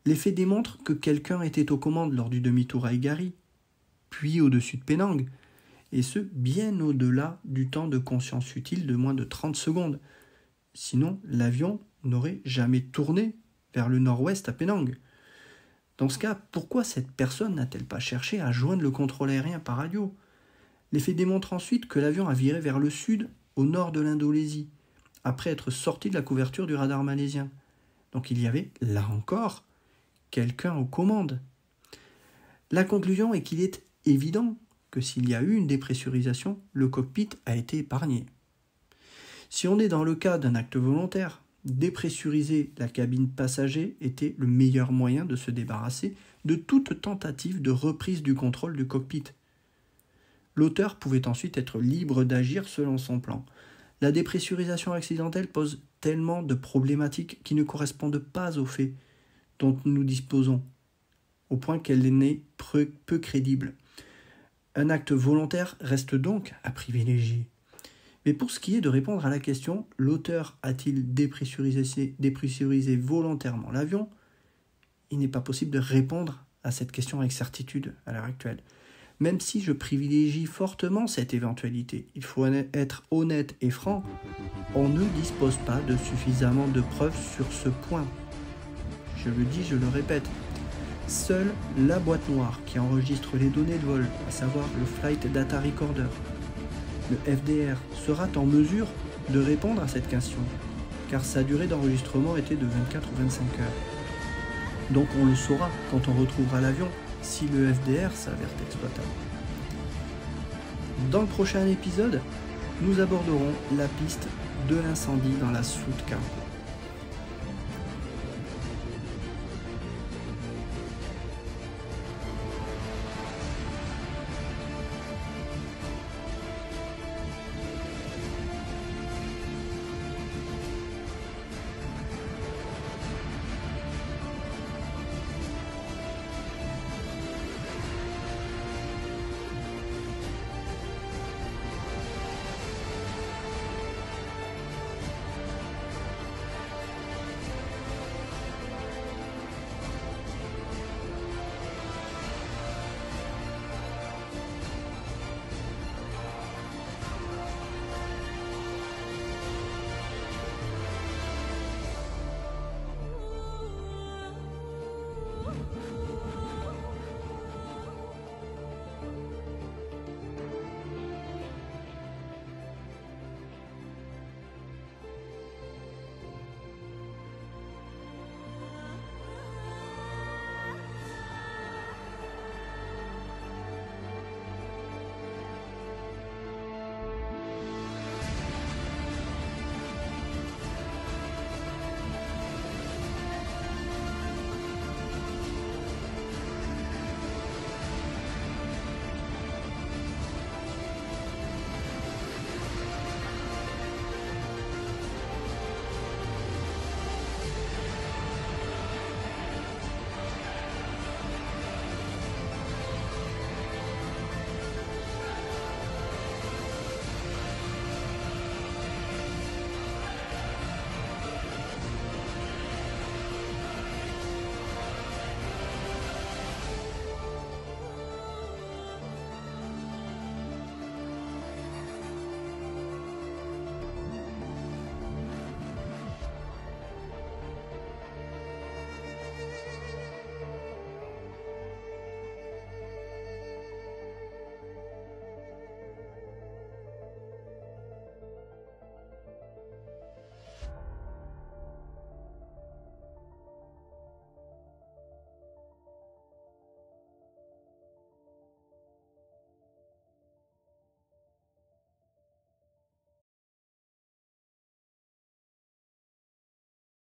Les faits démontrent que quelqu'un était aux commandes lors du demi-tour à Igari, puis au-dessus de Penang, et ce, bien au-delà du temps de conscience utile de moins de 30 secondes. Sinon, l'avion n'aurait jamais tourné vers le nord-ouest à Penang. Dans ce cas, pourquoi cette personne n'a-t-elle pas cherché à joindre le contrôle aérien par radio? Les faits démontrent ensuite que l'avion a viré vers le sud, au nord de l'Indonésie, après être sorti de la couverture du radar malaisien. Donc il y avait, là encore, quelqu'un aux commandes. La conclusion est qu'il est évident que s'il y a eu une dépressurisation, le cockpit a été épargné. Si on est dans le cas d'un acte volontaire, dépressuriser la cabine passager était le meilleur moyen de se débarrasser de toute tentative de reprise du contrôle du cockpit. L'auteur pouvait ensuite être libre d'agir selon son plan. La dépressurisation accidentelle pose tellement de problématiques qui ne correspondent pas aux faits dont nous disposons, au point qu'elle n'est peu crédible. Un acte volontaire reste donc à privilégier. Mais pour ce qui est de répondre à la question, l'auteur a-t-il dépressurisé volontairement l'avion? Il n'est pas possible de répondre à cette question avec certitude à l'heure actuelle. Même si je privilégie fortement cette éventualité, il faut être honnête et franc, on ne dispose pas de suffisamment de preuves sur ce point. Je le dis, je le répète, seule la boîte noire qui enregistre les données de vol, à savoir le Flight Data Recorder, le FDR, sera en mesure de répondre à cette question, car sa durée d'enregistrement était de 24 ou 25 heures. Donc on le saura quand on retrouvera l'avion, si le FDR s'avère exploitable. Dans le prochain épisode, nous aborderons la piste de l'incendie dans la soute cargo.